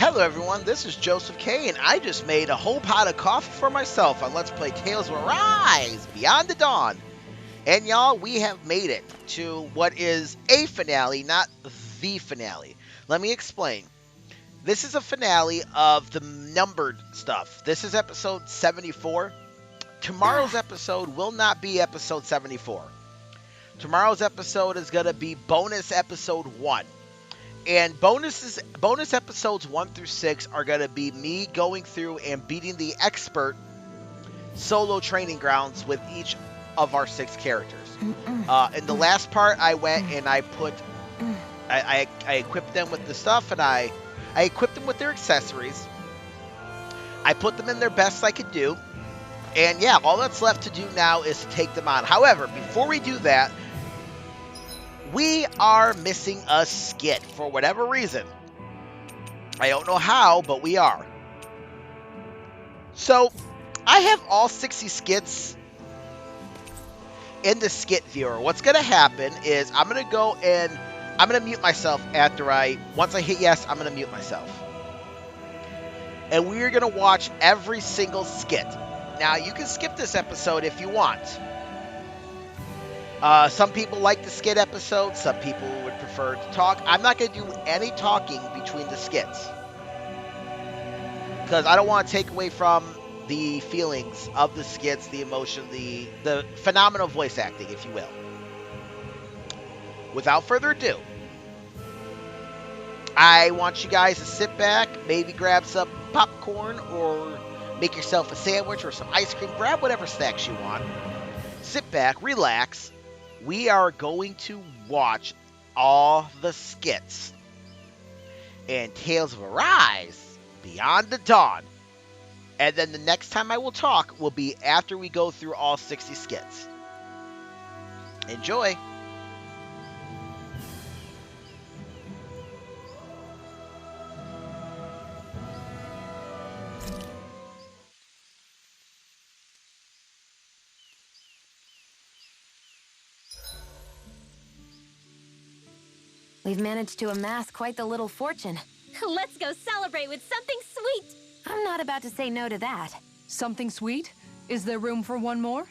Hello everyone, this is Joseph K, and I just made a whole pot of coffee for myself on Let's Play Tales of Arise Beyond the Dawn. And y'all, we have made it to what is a finale, not the finale. Let me explain. This is a finale of the numbered stuff. This is episode 74. Tomorrow's episode will not be episode 74. Tomorrow's episode is going to be bonus episode 1. And bonus episodes 1 through 6 are going to be me going through and beating the expert solo training grounds with each of our 6 characters. In the last part, I went and I put, I equipped them with the stuff, and I equipped them with their accessories. I put them in their best I could do. And yeah, all that's left to do now is to take them on. However, before we do that, we are missing a skit for whatever reason. I don't know how, but we are. So, I have all 60 skits in the skit viewer. What's going to happen is I'm going to go and I'm going to mute myself once I hit yes, I'm going to mute myself. And we're going to watch every single skit. Now, you can skip this episode if you want. Some people like the skit episodes. Some people would prefer to talk. I'm not going to do any talking between the skits, because I don't want to take away from the feelings of the skits, the emotion, the phenomenal voice acting, if you will. Without further ado, I want you guys to sit back, maybe grab some popcorn, or make yourself a sandwich or some ice cream. Grab whatever snacks you want. Sit back, relax. We are going to watch all the skits in Tales of Arise Beyond the Dawn. And then the next time I will talk will be after we go through all 60 skits. Enjoy! We've managed to amass quite the little fortune. Let's go celebrate with something sweet! I'm not about to say no to that. Something sweet? Is there room for one more?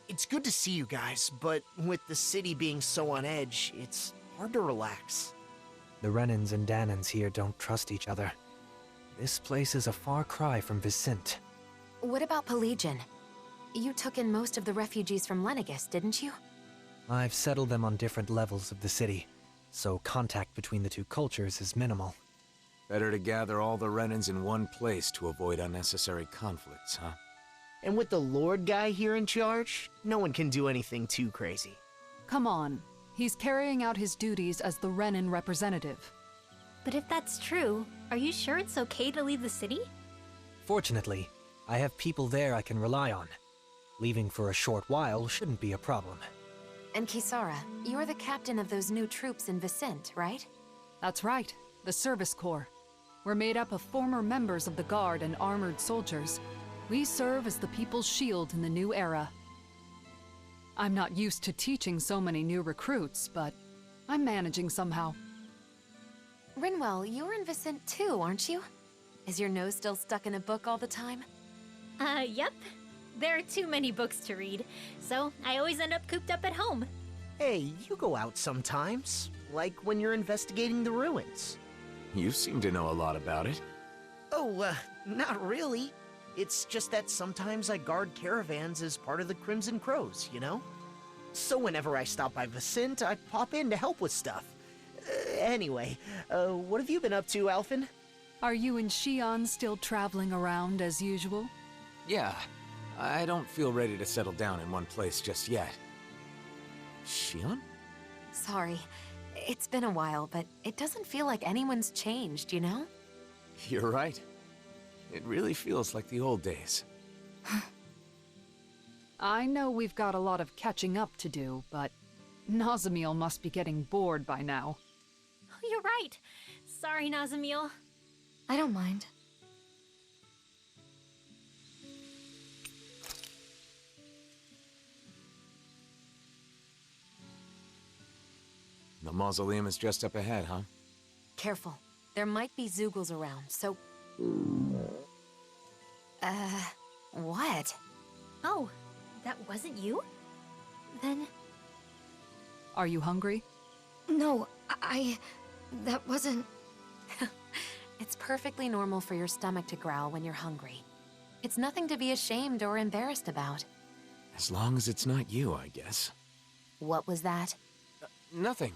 It's good to see you guys, but with the city being so on edge, it's hard to relax. The Renans and Danans here don't trust each other. This place is a far cry from Vicent. What about Pelagian? You took in most of the refugees from Lenegus, didn't you? I've settled them on different levels of the city, so contact between the two cultures is minimal. Better to gather all the Renans in one place to avoid unnecessary conflicts, huh? And with the Lord guy here in charge, no one can do anything too crazy. Come on. He's carrying out his duties as the Renan representative. But if that's true, are you sure it's okay to leave the city? Fortunately, I have people there I can rely on. Leaving for a short while shouldn't be a problem. And Kisara, you're the captain of those new troops in Vicent, right? That's right, the Service Corps. We're made up of former members of the Guard and armored soldiers. We serve as the people's shield in the new era. I'm not used to teaching so many new recruits, but I'm managing somehow. Rinwell, you're in Vicent too, aren't you? Is your nose still stuck in a book all the time? Yep. There are too many books to read, so I always end up cooped up at home. Hey, you go out sometimes, like when you're investigating the ruins. You seem to know a lot about it. Oh, not really. It's just that sometimes I guard caravans as part of the Crimson Crows, you know? So whenever I stop by Vicent, I pop in to help with stuff. Anyway, what have you been up to, Alphen? Are you and Shion still traveling around as usual? Yeah, I don't feel ready to settle down in one place just yet. Shion? Sorry. It's been a while, but it doesn't feel like anyone's changed, you know? You're right. It really feels like the old days. I know we've got a lot of catching up to do, but Nazamiel must be getting bored by now. Oh, you're right. Sorry, Nazamiel. I don't mind. The mausoleum is just up ahead, huh? Careful. There might be Zoogles around, so... what? Oh, that wasn't you? Then... Are you hungry? No, that wasn't... It's perfectly normal for your stomach to growl when you're hungry. It's nothing to be ashamed or embarrassed about. As long as it's not you, I guess. What was that? Nothing.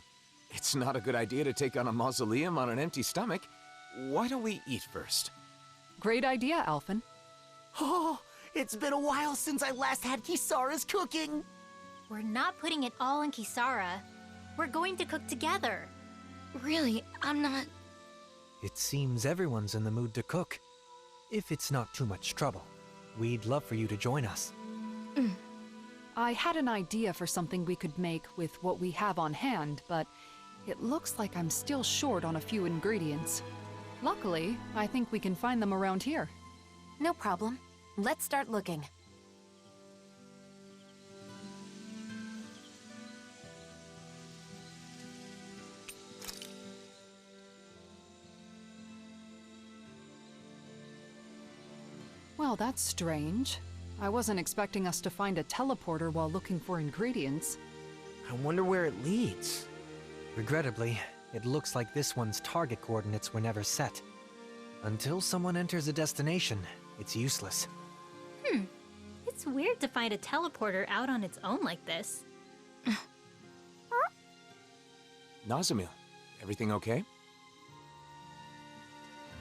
It's not a good idea to take on a mausoleum on an empty stomach. Why don't we eat first? Great idea, Alphen. Oh, it's been a while since I last had Kisara's cooking. We're not putting it all in Kisara. We're going to cook together. Really, I'm not... It seems everyone's in the mood to cook. If it's not too much trouble, we'd love for you to join us. I had an idea for something we could make with what we have on hand, but it looks like I'm still short on a few ingredients. Luckily, I think we can find them around here. No problem. Let's start looking. Well, that's strange. I wasn't expecting us to find a teleporter while looking for ingredients. I wonder where it leads. Regrettably, it looks like this one's target coordinates were never set. Until someone enters a destination, it's useless. It's weird to find a teleporter out on its own like this. Nazamil, everything okay?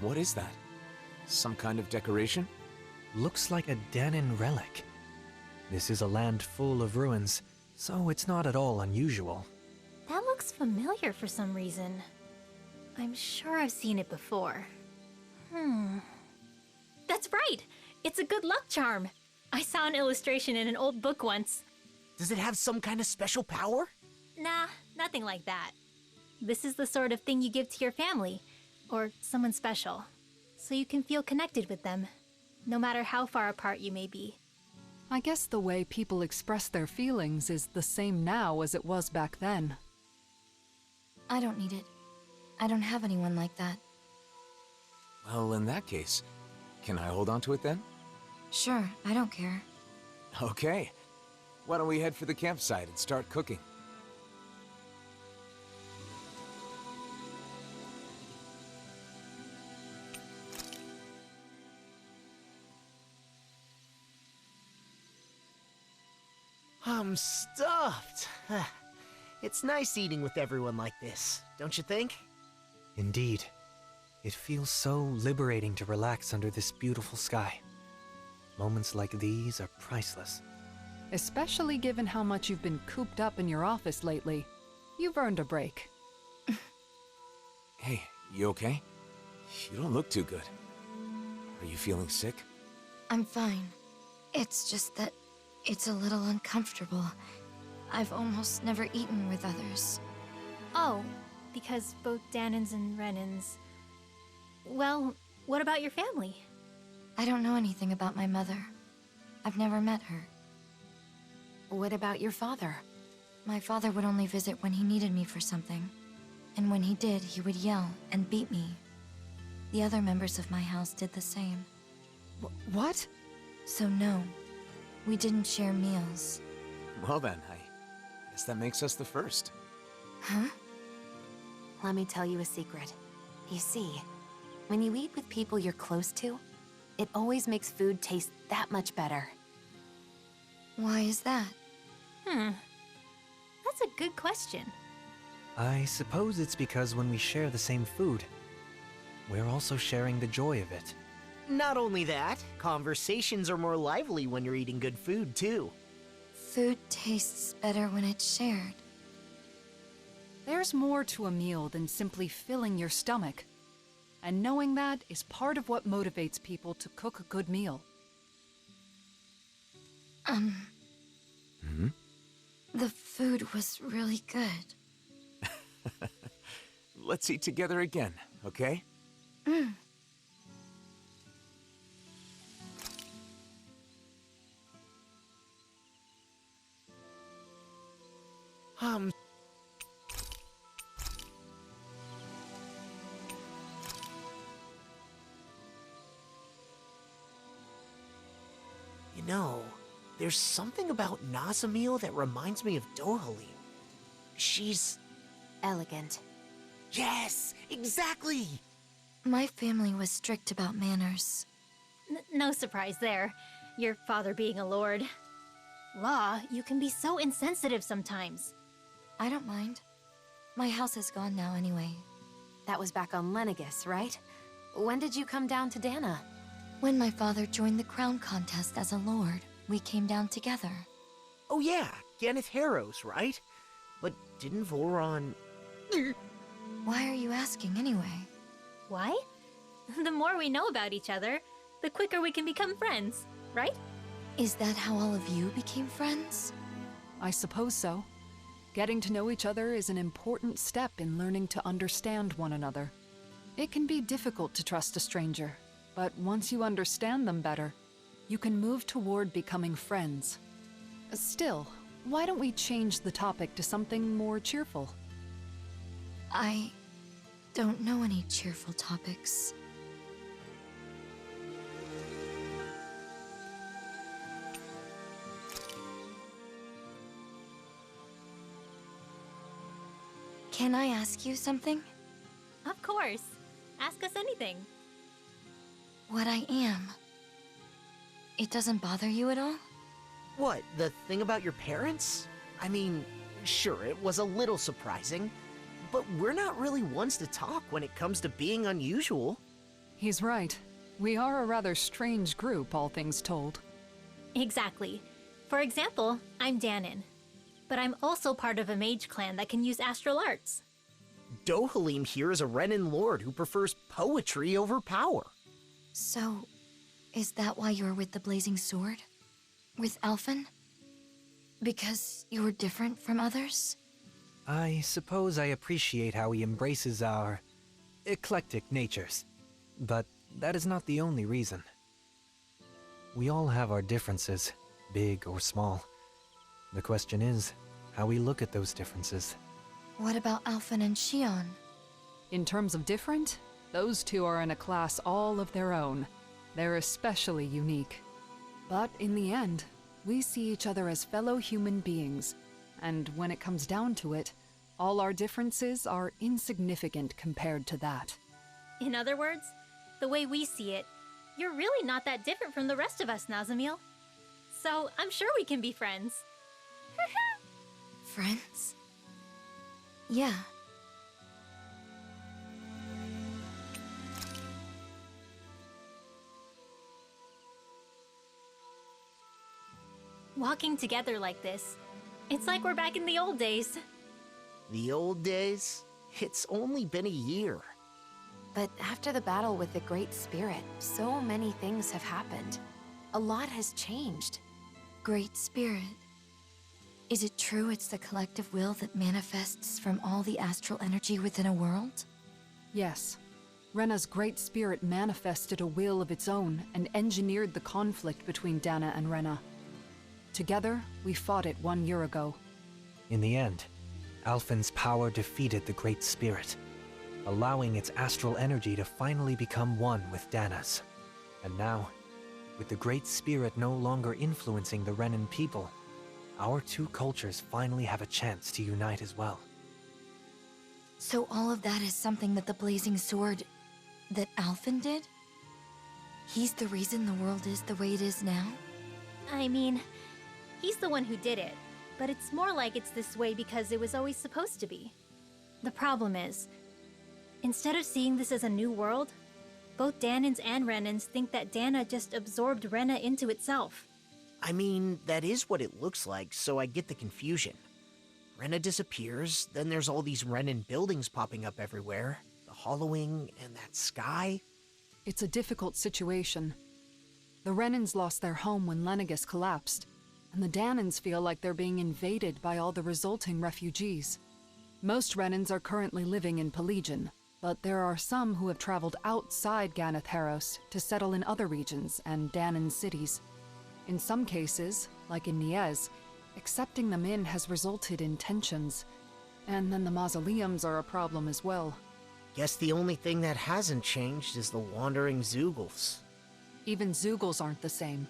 What is that? Some kind of decoration? Looks like a Danin relic. This is a land full of ruins, so it's not at all unusual. That looks familiar for some reason. I'm sure I've seen it before. That's right! It's a good luck charm! I saw an illustration in an old book once. Does it have some kind of special power? Nah, nothing like that. This is the sort of thing you give to your family, or someone special, so you can feel connected with them, no matter how far apart you may be. I guess the way people express their feelings is the same now as it was back then. I don't need it. I don't have anyone like that. Well, in that case, can I hold on to it then? Sure, I don't care. Okay. Why don't we head for the campsite and start cooking? I'm stuffed. It's nice eating with everyone like this, don't you think? Indeed. It feels so liberating to relax under this beautiful sky. Moments like these are priceless. Especially given how much you've been cooped up in your office lately. You've earned a break. Hey, you okay? You don't look too good. Are you feeling sick? I'm fine. It's just that it's a little uncomfortable. I've almost never eaten with others. Oh, because both Danins and Renins... Well, what about your family? I don't know anything about my mother. I've never met her. What about your father? My father would only visit when he needed me for something. And when he did, he would yell and beat me. The other members of my house did the same. What? So no, we didn't share meals. Well then, I guess that makes us the first. Huh? Let me tell you a secret. You see, when you eat with people you're close to, it always makes food taste that much better. Why is that? That's a good question. I suppose it's because when we share the same food, we're also sharing the joy of it. Not only that, conversations are more lively when you're eating good food, too. Food tastes better when it's shared. There's more to a meal than simply filling your stomach. And knowing that is part of what motivates people to cook a good meal. The food was really good. Let's eat together again, okay? know. There's something about Nazamil that reminds me of Dohalim. She's... Elegant. Yes, exactly! My family was strict about manners. No surprise there. Your father being a lord. Law, you can be so insensitive sometimes. I don't mind. My house is gone now anyway. That was back on Lenegus, right? When did you come down to Dana? When my father joined the crown contest as a lord, we came down together. Oh yeah, Ganeth Harrows, right? But didn't Voron... Why are you asking anyway? Why? The more we know about each other, the quicker we can become friends, right? Is that how all of you became friends? I suppose so. Getting to know each other is an important step in learning to understand one another. It can be difficult to trust a stranger, but once you understand them better, you can move toward becoming friends. Still, why don't we change the topic to something more cheerful? I don't know any cheerful topics. Can I ask you something? Of course. Ask us anything. What I am. It doesn't bother you at all? What, the thing about your parents? I mean, sure, it was a little surprising, but we're not really ones to talk when it comes to being unusual. He's right. We are a rather strange group, all things told. Exactly. For example, I'm Danon. But I'm also part of a mage clan that can use astral arts. Dohalim here is a Renin lord who prefers poetry over power. So, is that why you're with the Blazing Sword? With Alphen? Because you're different from others? I suppose I appreciate how he embraces our eclectic natures, but that is not the only reason. We all have our differences, big or small. The question is, how we look at those differences. What about Alphen and Shion? In terms of different, those two are in a class all of their own. They're especially unique. But in the end, we see each other as fellow human beings, and when it comes down to it, all our differences are insignificant compared to that. In other words, the way we see it, you're really not that different from the rest of us, Nazamil. So I'm sure we can be friends. Friends? Yeah. Walking together like this, it's like we're back in the old days. The old days? It's only been a year. But after the battle with the Great Spirit, so many things have happened. A lot has changed. Great Spirit. Is it true it's the collective will that manifests from all the astral energy within a world? Yes. Rena's great spirit manifested a will of its own and engineered the conflict between Dana and Rena. Together, we fought it 1 year ago. In the end, Alphen's power defeated the Great Spirit, allowing its astral energy to finally become one with Dana's. And now, with the Great Spirit no longer influencing the Renan people, our two cultures finally have a chance to unite as well. So all of that is something that the Blazing Sword... that Alphen did? He's the reason the world is the way it is now? I mean, he's the one who did it, but it's more like it's this way because it was always supposed to be. The problem is, instead of seeing this as a new world, both Danans and Renans think that Dana just absorbed Rena into itself. I mean, that is what it looks like, so I get the confusion. Rena disappears, then there's all these Renan buildings popping up everywhere, the hollowing, and that sky. It's a difficult situation. The Renans lost their home when Lenegus collapsed, and the Danans feel like they're being invaded by all the resulting refugees. Most Renans are currently living in Pelegion, but there are some who have traveled outside Ganeth Harrows to settle in other regions and Danan cities. In some cases, like in Niez, accepting them in has resulted in tensions. And then the mausoleums are a problem as well. Guess the only thing that hasn't changed is the wandering Zeugles. Even Zeugles aren't the same.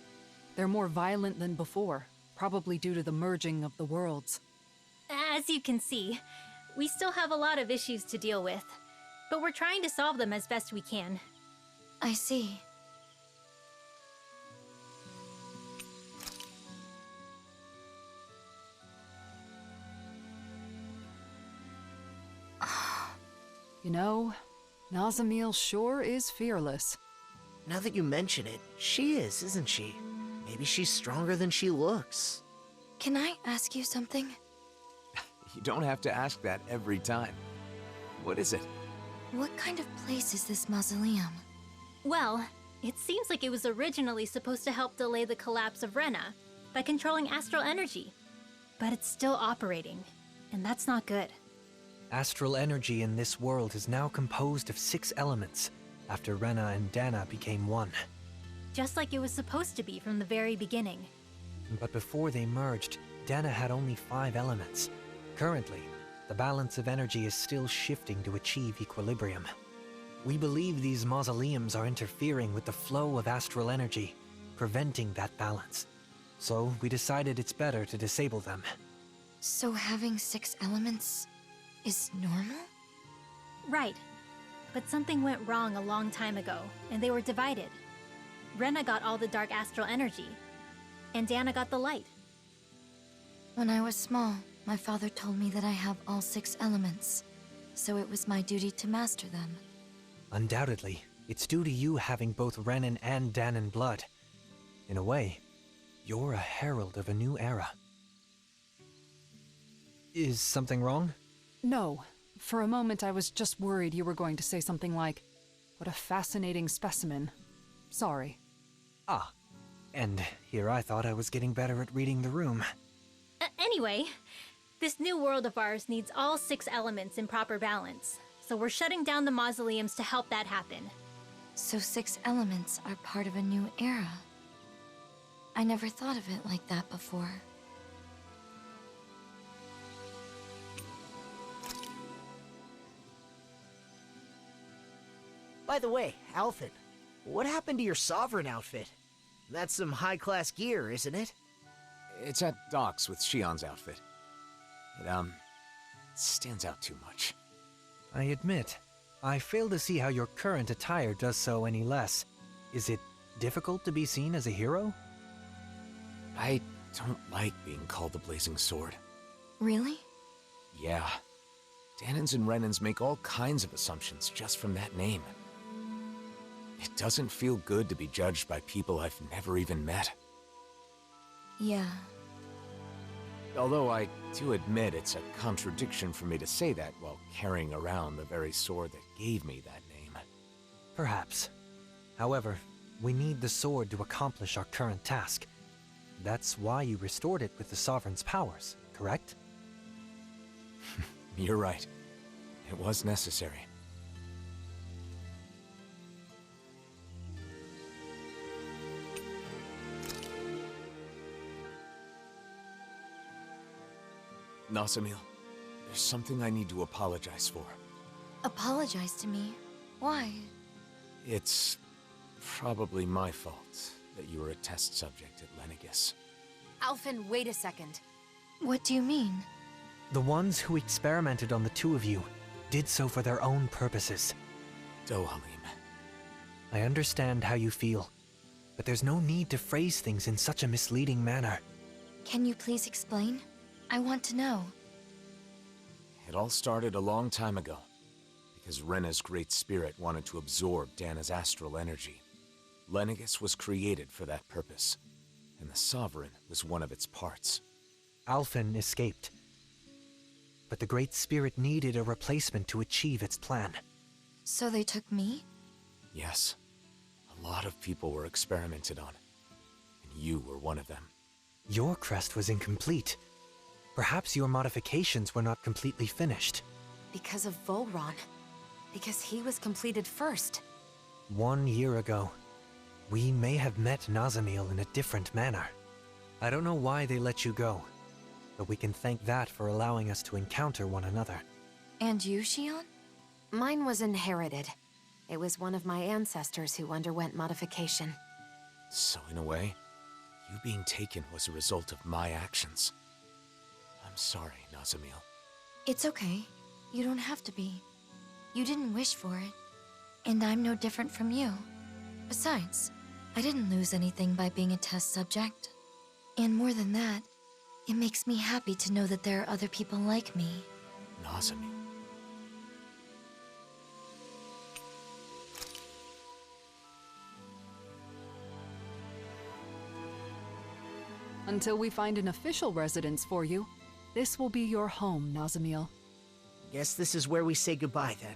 They're more violent than before, probably due to the merging of the worlds. As you can see, we still have a lot of issues to deal with, but we're trying to solve them as best we can. I see. You know, Nazamil sure is fearless. Now that you mention it, she is, isn't she? Maybe she's stronger than she looks. Can I ask you something? You don't have to ask that every time. What is it? What kind of place is this mausoleum? Well, it seems like it was originally supposed to help delay the collapse of Rena by controlling astral energy. But it's still operating, and that's not good. Astral energy in this world is now composed of 6 elements, after Rena and Dana became one. Just like it was supposed to be from the very beginning. But before they merged, Dana had only 5 elements. Currently, the balance of energy is still shifting to achieve equilibrium. We believe these mausoleums are interfering with the flow of astral energy, preventing that balance. So we decided it's better to disable them. So having 6 elements is normal? Right. But something went wrong a long time ago, and they were divided. Rena got all the dark astral energy, and Dana got the light. When I was small, my father told me that I have all 6 elements, so it was my duty to master them. Undoubtedly, it's due to you having both Renan and Danan blood. In a way, you're a herald of a new era. Is something wrong? No. For a moment, I was just worried you were going to say something like, "What a fascinating specimen." Sorry. Ah, and here I thought I was getting better at reading the room. Anyway, this new world of ours needs all 6 elements in proper balance, so we're shutting down the mausoleums to help that happen. So 6 elements are part of a new era. I never thought of it like that before. By the way, Alphen, what happened to your Sovereign outfit? That's some high-class gear, isn't it? It's at docks with Shion's outfit. It, stands out too much. I admit, I fail to see how your current attire does so any less. Is it difficult to be seen as a hero? I don't like being called the Blazing Sword. Really? Yeah. Danans and Renans make all kinds of assumptions just from that name. It doesn't feel good to be judged by people I've never even met. Yeah. Although I do admit it's a contradiction for me to say that while carrying around the very sword that gave me that name. Perhaps. However, we need the sword to accomplish our current task. That's why you restored it with the Sovereign's powers, correct? You're right. It was necessary. Nazamil, there's something I need to apologize for. Apologize to me? Why? It's probably my fault that you were a test subject at Lenegis. Alphen, wait a second. What do you mean? The ones who experimented on the 2 of you did so for their own purposes. Dohalim. I understand how you feel, but there's no need to phrase things in such a misleading manner. Can you please explain? I want to know. It all started a long time ago, because Rena's great spirit wanted to absorb Dana's astral energy. Lenegis was created for that purpose, and the Sovereign was one of its parts. Alphen escaped, but the Great Spirit needed a replacement to achieve its plan. So they took me? Yes, a lot of people were experimented on, and you were one of them. Your crest was incomplete. Perhaps your modifications were not completely finished. Because of Volron. Because he was completed first. 1 year ago, we may have met Nazamil in a different manner. I don't know why they let you go, but we can thank that for allowing us to encounter one another. And you, Shion? Mine was inherited. It was one of my ancestors who underwent modification. So in a way, You being taken was a result of my actions. I'm sorry, Nazamil. It's okay. You don't have to be. You didn't wish for it. And I'm no different from you. Besides, I didn't lose anything by being a test subject. And more than that, it makes me happy to know that there are other people like me. Nazamil. Until we find an official residence for you, this will be your home, Nazamil. Guess this is where we say goodbye then.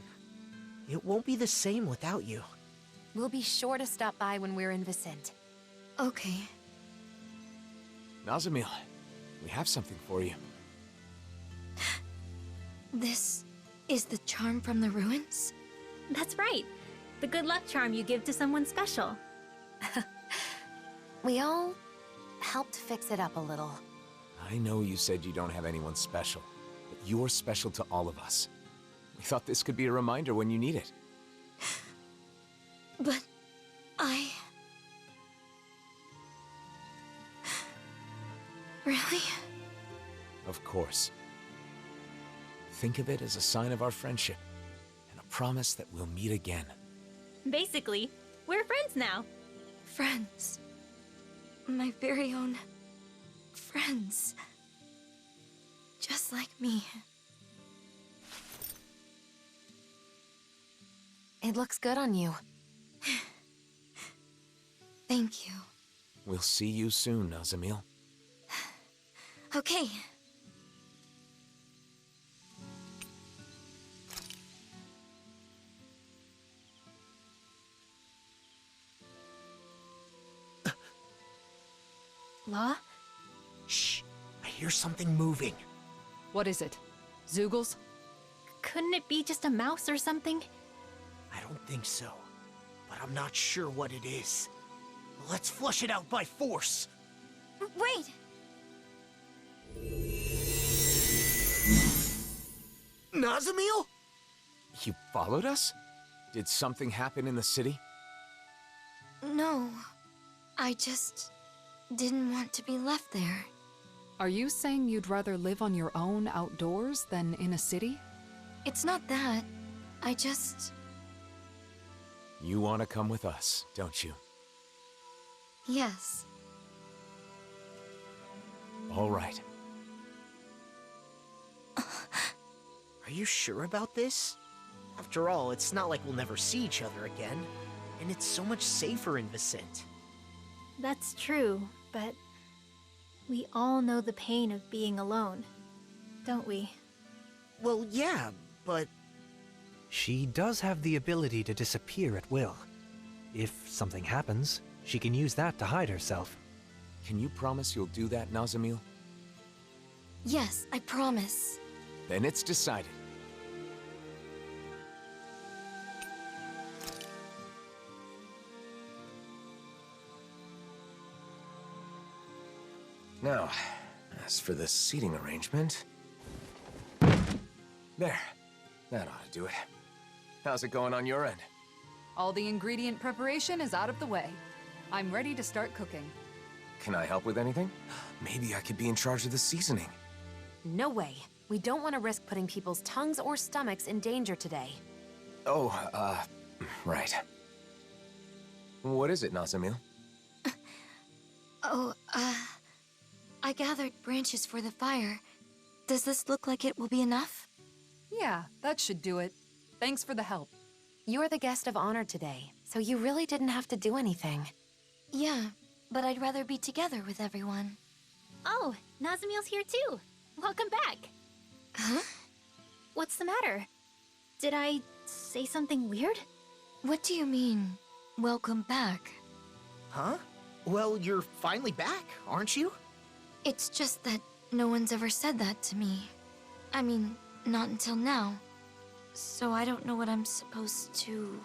It won't be the same without you. We'll be sure to stop by when we're in Vicent. Okay. Nazamil, we have something for you. This is the charm from the ruins? That's right. The good luck charm you give to someone special. We all helped fix it up a little. I know you said you don't have anyone special, but you're special to all of us. We thought this could be a reminder when you need it. But I... Really? Of course. Think of it as a sign of our friendship, and a promise that we'll meet again. Basically, we're friends now. Friends. My very own... friends. Just like me. It looks good on you. Thank you. We'll see you soon, Nazamil. Okay. Law? Shh! I hear something moving. What is it? Zoogles? Couldn't it be just a mouse or something? I don't think so, but I'm not sure what it is. Let's flush it out by force! Wait! Nazamil? You followed us? Did something happen in the city? No. I just... didn't want to be left there. Are you saying you'd rather live on your own outdoors than in a city? It's not that. I just... You want to come with us, don't you? Yes. All right. Are you sure about this? After all, it's not like we'll never see each other again. And it's so much safer in Vicent. That's true, but we all know the pain of being alone, don't we? Well, yeah, but... She does have the ability to disappear at will. If something happens, she can use that to hide herself. Can you promise you'll do that, Nazamil? Yes, I promise. Then it's decided. Now, as for the seating arrangement... There. That ought to do it. How's it going on your end? All the ingredient preparation is out of the way. I'm ready to start cooking. Can I help with anything? Maybe I could be in charge of the seasoning. No way. We don't want to risk putting people's tongues or stomachs in danger today. Oh, right. What is it, Nazamil? Oh, I gathered branches for the fire. Does this look like it will be enough? Yeah, that should do it. Thanks for the help. You're the guest of honor today, so you really didn't have to do anything. Yeah, but I'd rather be together with everyone. Oh, Nazamil's here too. Welcome back. Huh? What's the matter? Did I say something weird? What do you mean, welcome back? Huh? Well, you're finally back, aren't you? It's just that no one's ever said that to me. I mean, not until now. So I don't know what I'm supposed to...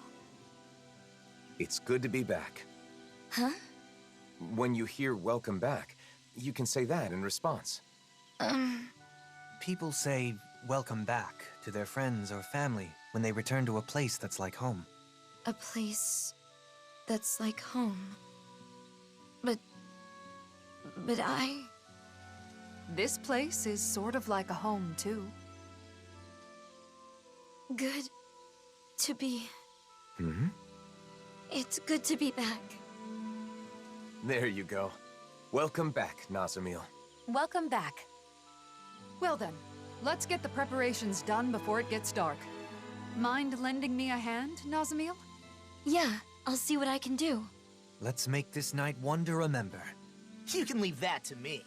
It's good to be back. Huh? When you hear welcome back, you can say that in response. People say welcome back to their friends or family when they return to a place that's like home. A place that's like home. But but This place is sort of like a home, too. Good to be... Mm-hmm. It's good to be back. There you go. Welcome back, Nazamil. Welcome back. Well then, let's get the preparations done before it gets dark. Mind lending me a hand, Nazamil? Yeah, I'll see what I can do. Let's make this night one to remember. You can leave that to me.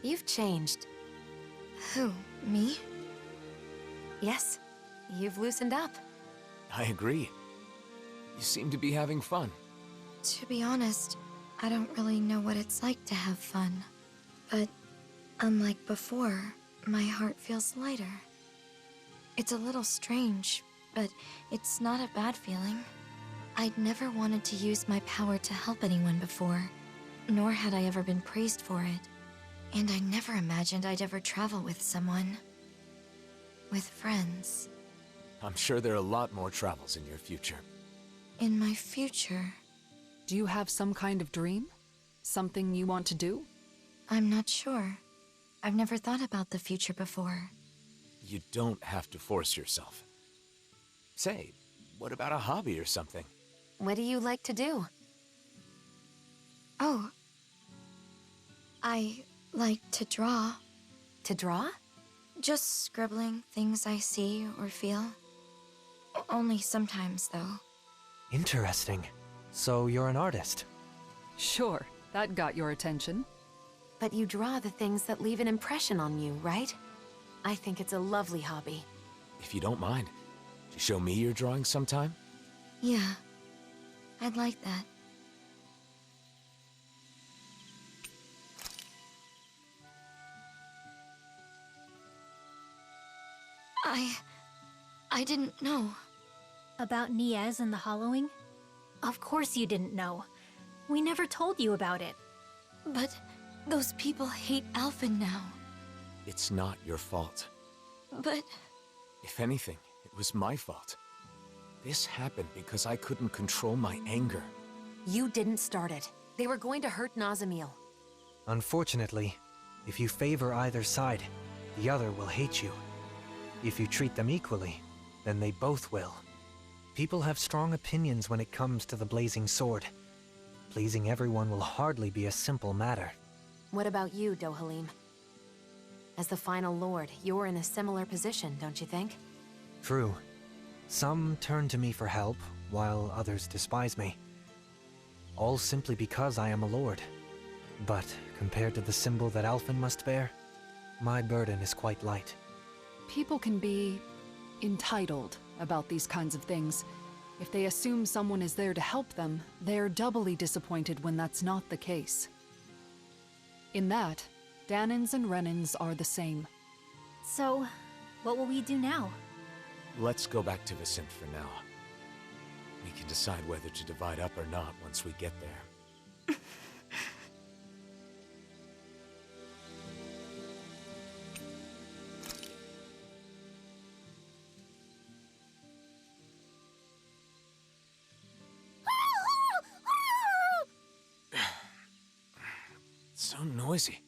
You've changed. Who, me? Yes, you've loosened up. I agree. You seem to be having fun. To be honest, I don't really know what it's like to have fun. But unlike before, my heart feels lighter. It's a little strange, but it's not a bad feeling. I'd never wanted to use my power to help anyone before, nor had I ever been praised for it. And I never imagined I'd ever travel with someone. With friends. I'm sure there are a lot more travels in your future. In my future, Do you have some kind of dream? Something you want to do? I'm not sure. I've never thought about the future before. You don't have to force yourself. Say, what about a hobby or something? What do you like to do? Oh. I like to draw. To draw? Just scribbling things I see or feel. Only sometimes, though. Interesting. So you're an artist? Sure, that got your attention. But you draw the things that leave an impression on you, right? I think it's a lovely hobby. If you don't mind, to show me your drawing sometime? Yeah. I'd like that. I didn't know. About Niez and the hollowing? Of course you didn't know. We never told you about it. But those people hate Alphen now. It's not your fault. But If anything, it was my fault. This happened because I couldn't control my anger. You didn't start it. They were going to hurt Nazamil. Unfortunately, if you favor either side, the other will hate you. If you treat them equally, then they both will. People have strong opinions when it comes to the Blazing Sword. Pleasing everyone will hardly be a simple matter. What about you, Dohalim? As the final lord, you're in a similar position, don't you think? True. Some turn to me for help, while others despise me. All simply because I am a lord. But compared to the symbol that Alphen must bear, my burden is quite light. People can be entitled about these kinds of things. If they assume someone is there to help them, they're doubly disappointed when that's not the case. In that, Danins and Renins are the same. So, what will we do now? Let's go back to Vicent for now. We can decide whether to divide up or not once we get there. So noisy.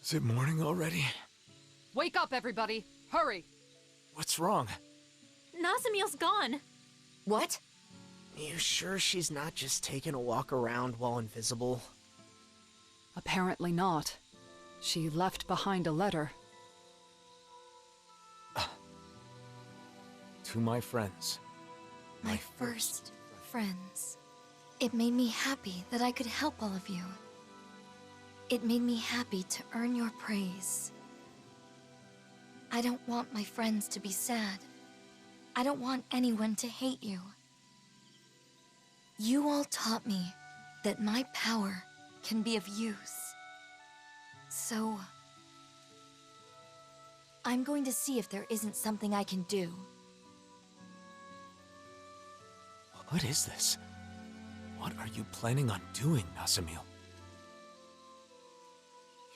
Is it morning already? Wake up, everybody! Hurry! What's wrong? Nazamil's gone! What? You sure she's not just taking a walk around while invisible? Apparently not. She left behind a letter. To my friends. my first friends. It made me happy that I could help all of you. It made me happy to earn your praise. I don't want my friends to be sad. I don't want anyone to hate you. You all taught me that my power can be of use. So, I'm going to see if there isn't something I can do. What is this? What are you planning on doing, Nazamil?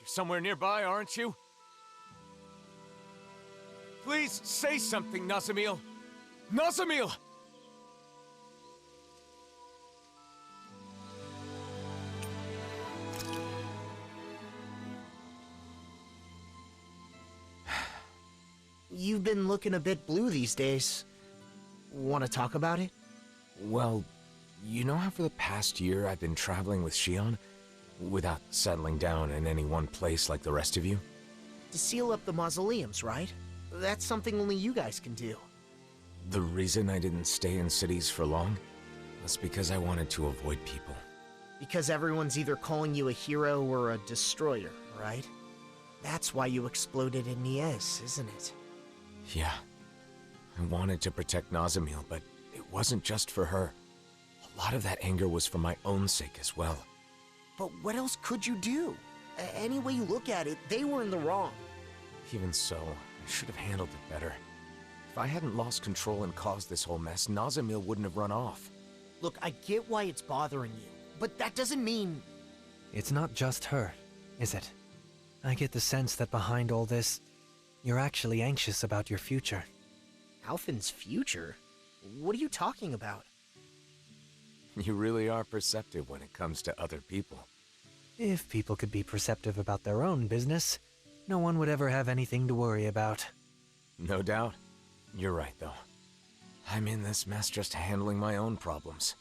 You're somewhere nearby, aren't you? Please say something, Nazamil! Nazamil! You've been looking a bit blue these days. Want to talk about it? Well, you know how for the past year I've been traveling with Shion? Without settling down in any one place like the rest of you? To seal up the mausoleums, right? That's something only you guys can do. The reason I didn't stay in cities for long was because I wanted to avoid people. Because everyone's either calling you a hero or a destroyer, right? That's why you exploded in Nies, isn't it? Yeah. I wanted to protect Nazamil, but it wasn't just for her. A lot of that anger was for my own sake as well. But what else could you do? Any way you look at it, they were in the wrong. Even so, I should have handled it better. If I hadn't lost control and caused this whole mess, Nazamil wouldn't have run off. Look, I get why it's bothering you, but that doesn't mean... It's not just her, is it? I get the sense that behind all this, you're actually anxious about your future. Alphen's future? What are you talking about? You really are perceptive when it comes to other people. If people could be perceptive about their own business, no one would ever have anything to worry about. No doubt. You're right, though. I'm in this mess just handling my own problems.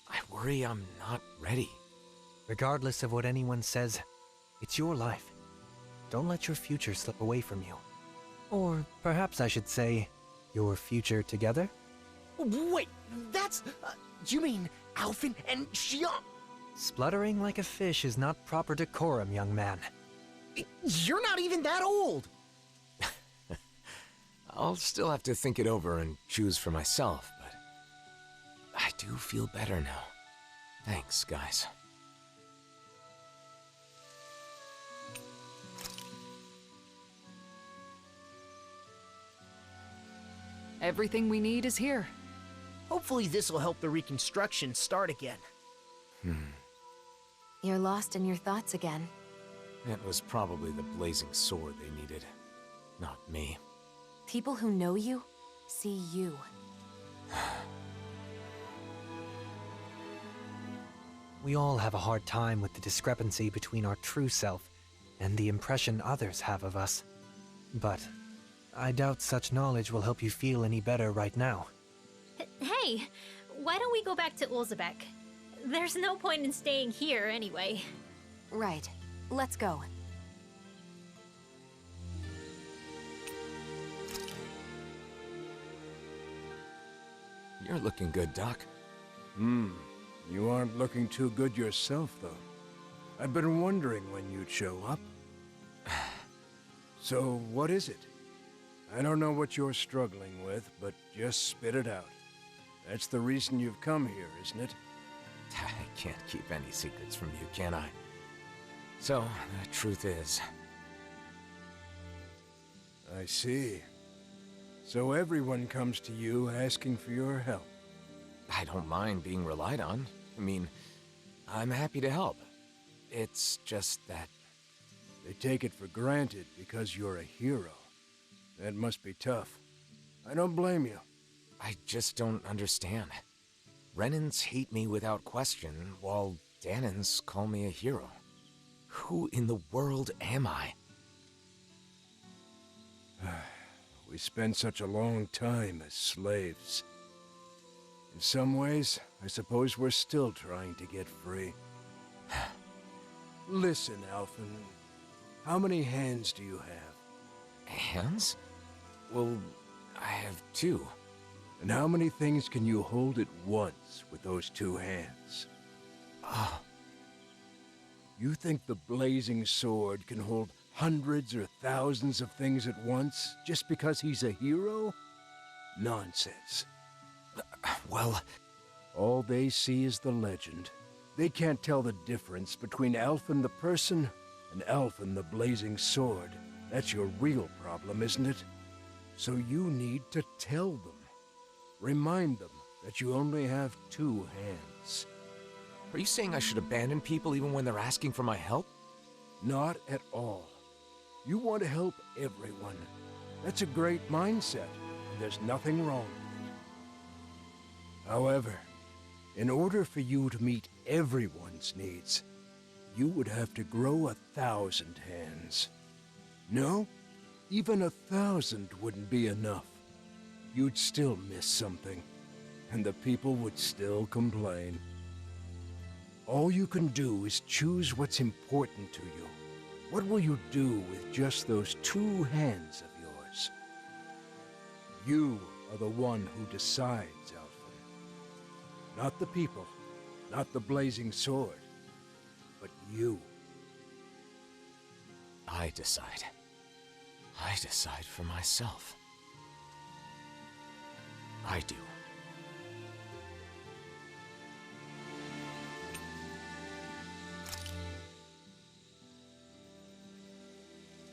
I worry I'm not ready. Regardless of what anyone says, it's your life. Don't let your future slip away from you. Or perhaps I should say, your future together? Wait, that's... you mean Alphen and Shion? Spluttering like a fish is not proper decorum, young man. You're not even that old! I'll still have to think it over and choose for myself, but I do feel better now. Thanks, guys. Everything we need is here. Hopefully this will help the reconstruction start again. You're lost in your thoughts again. It was probably the blazing sword they needed, not me. People who know you see you. We all have a hard time with the discrepancy between our true self and the impression others have of us. But I doubt such knowledge will help you feel any better right now. Hey, why don't we go back to Ulzebek? There's no point in staying here anyway. Right. Let's go. You're looking good, Doc. You aren't looking too good yourself, though. I've been wondering when you'd show up. So, what is it? I don't know what you're struggling with, but just spit it out. That's the reason you've come here, isn't it? I can't keep any secrets from you, can I? So, the truth is... I see. So everyone comes to you asking for your help. I don't mind being relied on. I mean, I'm happy to help. It's just that... They take it for granted because you're a hero. That must be tough. I don't blame you. I just don't understand. Renans hate me without question, while Danans call me a hero. Who in the world am I? We spend such a long time as slaves. In some ways, I suppose we're still trying to get free. Listen, Alphen. How many hands do you have? Hands? Well, I have 2. And how many things can you hold at once with those 2 hands? Oh. You think the blazing sword can hold hundreds or thousands of things at once just because he's a hero? Nonsense. Well... All they see is the legend. They can't tell the difference between Alphen the person and Alphen the blazing sword. That's your real problem, isn't it? So you need to tell them. Remind them that you only have 2 hands. Are you saying I should abandon people even when they're asking for my help? Not at all. You want to help everyone. That's a great mindset, and there's nothing wrong with it. However, in order for you to meet everyone's needs, you would have to grow 1,000 hands. No, even 1,000 wouldn't be enough. You'd still miss something, and the people would still complain. All you can do is choose what's important to you. What will you do with just those 2 hands of yours? You are the one who decides, Alphen. Not the people, not the blazing sword, but you. I decide. I decide for myself. I do.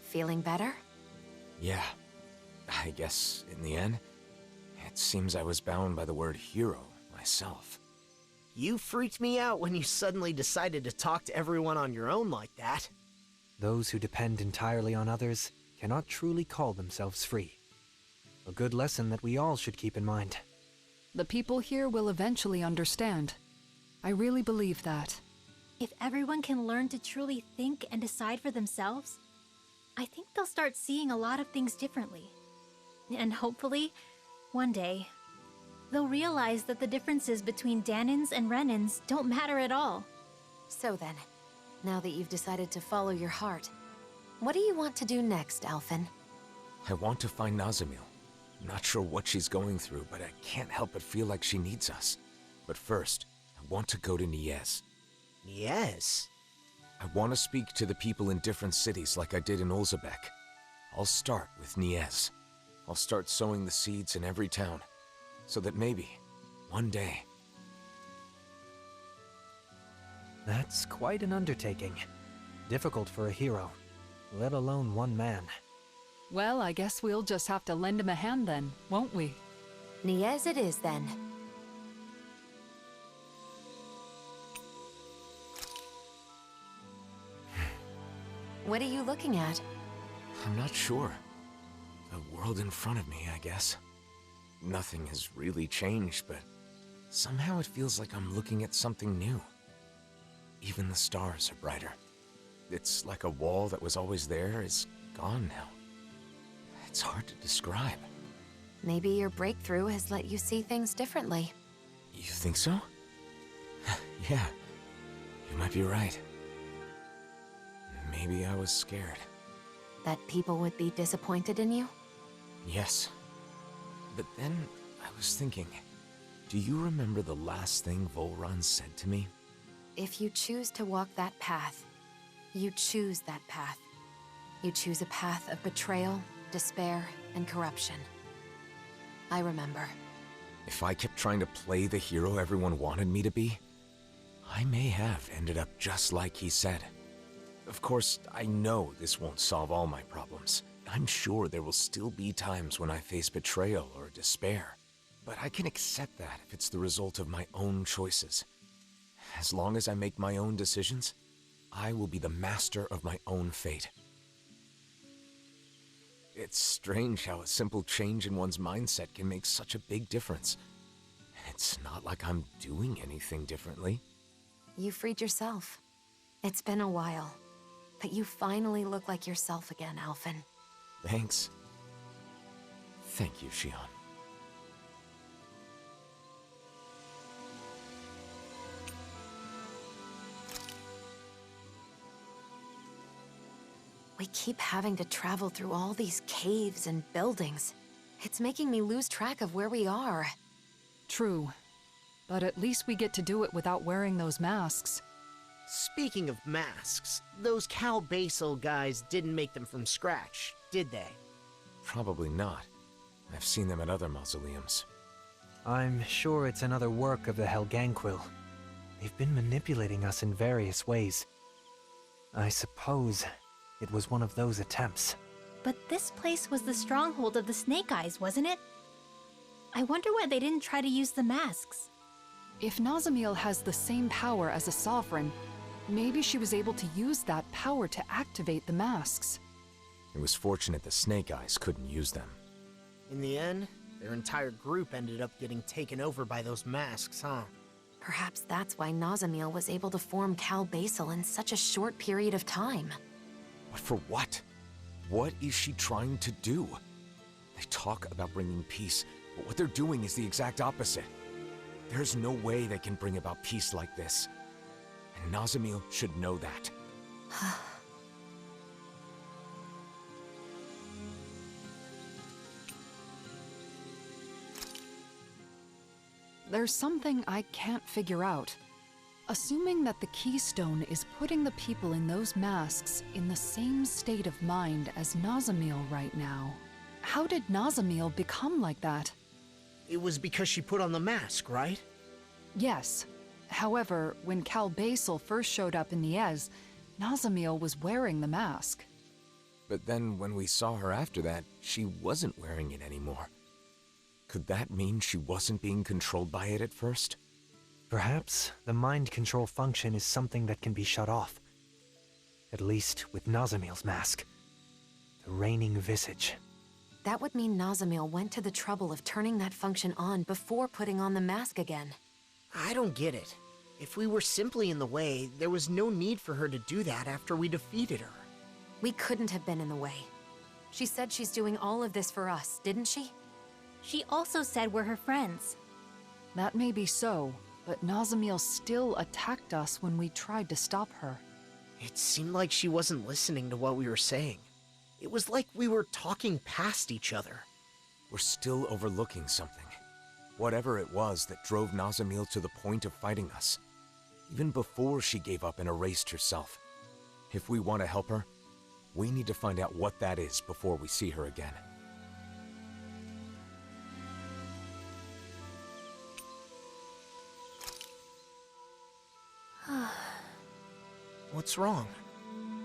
Feeling better? Yeah. I guess, in the end, it seems I was bound by the word hero myself. You freaked me out when you suddenly decided to talk to everyone on your own like that. Those who depend entirely on others cannot truly call themselves free. A good lesson that we all should keep in mind. The people here will eventually understand. I really believe that. If everyone can learn to truly think and decide for themselves, I think they'll start seeing a lot of things differently. And hopefully, one day, they'll realize that the differences between Danans and Renans don't matter at all. So then, now that you've decided to follow your heart, what do you want to do next, Alphen? I want to find Nazamil. I'm not sure what she's going through, but I can't help but feel like she needs us. But first, I want to go to Niez. Yes. I want to speak to the people in different cities like I did in Olzebek. I'll start with Niez. I'll start sowing the seeds in every town, so that maybe, one day... That's quite an undertaking. Difficult for a hero, let alone one man. Well, I guess we'll just have to lend him a hand then, won't we? Niez it is then. What are you looking at? I'm not sure. The world in front of me, I guess. Nothing has really changed, but somehow it feels like I'm looking at something new. Even the stars are brighter. It's like a wall that was always there is gone now. It's hard to describe. Maybe your breakthrough has let you see things differently. You think so? Yeah, you might be right. Maybe I was scared. That people would be disappointed in you? Yes. But then I was thinking, do you remember the last thing Volron said to me? If you choose to walk that path, you choose that path. You choose a path of betrayal, despair, and corruption. I remember. If I kept trying to play the hero everyone wanted me to be, I may have ended up just like he said. Of course, I know this won't solve all my problems. I'm sure there will still be times when I face betrayal or despair. But I can accept that if it's the result of my own choices. As long as I make my own decisions, I will be the master of my own fate. It's strange how a simple change in one's mindset can make such a big difference. It's not like I'm doing anything differently. You freed yourself. It's been a while, but you finally look like yourself again, Alphen. Thanks. Thank you, Shion. We keep having to travel through all these caves and buildings. It's making me lose track of where we are. True. But at least we get to do it without wearing those masks. Speaking of masks, those Cal Basel guys didn't make them from scratch, did they? Probably not. I've seen them at other mausoleums. I'm sure it's another work of the Helganquil. They've been manipulating us in various ways. I suppose it was one of those attempts. But this place was the stronghold of the Snake Eyes, wasn't it? I wonder why they didn't try to use the masks. If Nazamil has the same power as a sovereign, Maybe she was able to use that power to activate the masks. It was fortunate the Snake Eyes couldn't use them. In the end, their entire group ended up getting taken over by those masks, huh? Perhaps that's why Nazamiel was able to form Cal Basel in such a short period of time. But for what? What is she trying to do? They talk about bringing peace, but what they're doing is the exact opposite. There's no way they can bring about peace like this. And Nazamiel should know that. There's something I can't figure out. Assuming that the Keystone is putting the people in those masks in the same state of mind as Nazamiel right now, how did Nazamiel become like that? It was because she put on the mask, right? Yes. However, when Cal Basel first showed up in Niez, Nazamiel was wearing the mask. But then when we saw her after that, she wasn't wearing it anymore. Could that mean she wasn't being controlled by it at first? Perhaps the mind control function is something that can be shut off. At least with Nazamiel's mask. The reigning visage. That would mean Nazamiel went to the trouble of turning that function on before putting on the mask again. I don't get it. If we were simply in the way, there was no need for her to do that after we defeated her. We couldn't have been in the way. She said she's doing all of this for us, didn't she? She also said we're her friends. That may be so, but Nazamiel still attacked us when we tried to stop her. It seemed like she wasn't listening to what we were saying. It was like we were talking past each other. We're still overlooking something. Whatever it was that drove Nazamiel to the point of fighting us. Even before she gave up and erased herself. If we want to help her, we need to find out what that is before we see her again. What's wrong?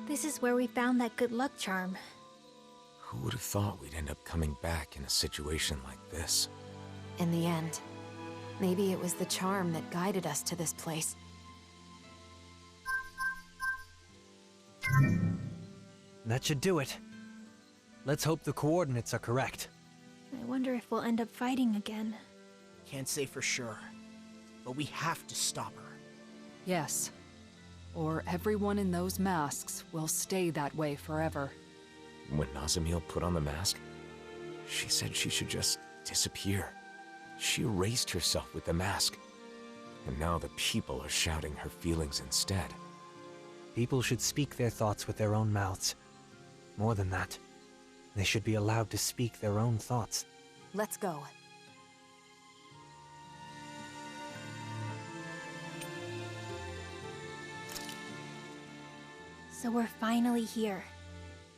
This is where we found that good luck charm. Who would have thought we'd end up coming back in a situation like this? In the end, maybe it was the charm that guided us to this place. That should do it. Let's hope the coordinates are correct. I wonder if we'll end up fighting again. Can't say for sure, but we have to stop her. Yes. Or everyone in those masks will stay that way forever. When Nazamiel put on the mask, she said she should just disappear. She erased herself with the mask. And now the people are shouting her feelings instead. People should speak their thoughts with their own mouths. More than that, they should be allowed to speak their own thoughts. Let's go. So we're finally here.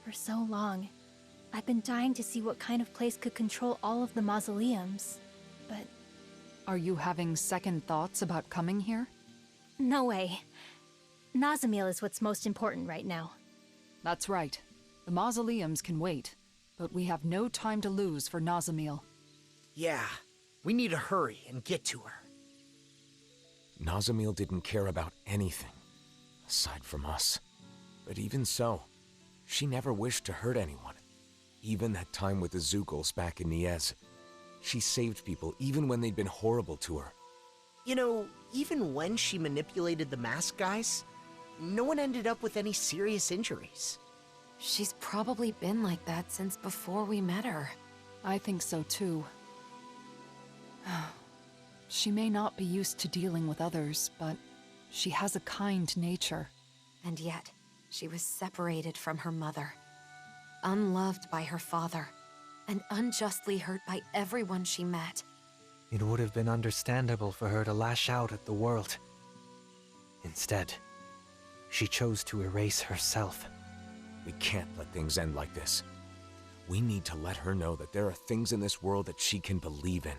For so long, I've been dying to see what kind of place could control all of the mausoleums. But Are you having second thoughts about coming here? no way. Nazamiel is what's most important right now. That's right. The mausoleums can wait, but we have no time to lose for Nazamiel. Yeah, we need to hurry and get to her. Nazamiel didn't care about anything, aside from us. But even so, she never wished to hurt anyone. Even that time with the Zugals back in Niez. She saved people even when they'd been horrible to her. You know, even when she manipulated the mask guys, no one ended up with any serious injuries. She's probably been like that since before we met her. I think so too. She may not be used to dealing with others, but she has a kind nature. And yet, she was separated from her mother, unloved by her father, and unjustly hurt by everyone she met. It would have been understandable for her to lash out at the world. Instead, she chose to erase herself. We can't let things end like this. We need to let her know that there are things in this world that she can believe in.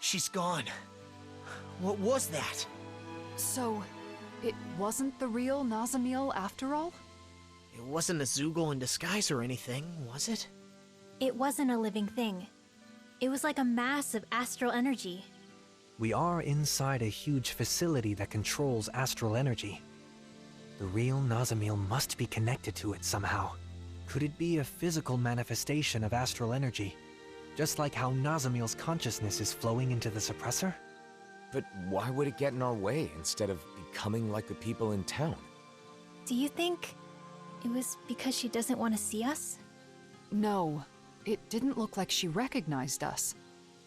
She's gone. What was that? So, it wasn't the real Nazamiel after all? It wasn't a Zugal in disguise or anything, was it? It wasn't a living thing. It was like a mass of astral energy. We are inside a huge facility that controls astral energy. The real Nazamil must be connected to it somehow. Could it be a physical manifestation of astral energy? Just like how Nazamil's consciousness is flowing into the suppressor? But why would it get in our way instead of becoming like the people in town? Do you think it was because she doesn't want to see us? No, it didn't look like she recognized us.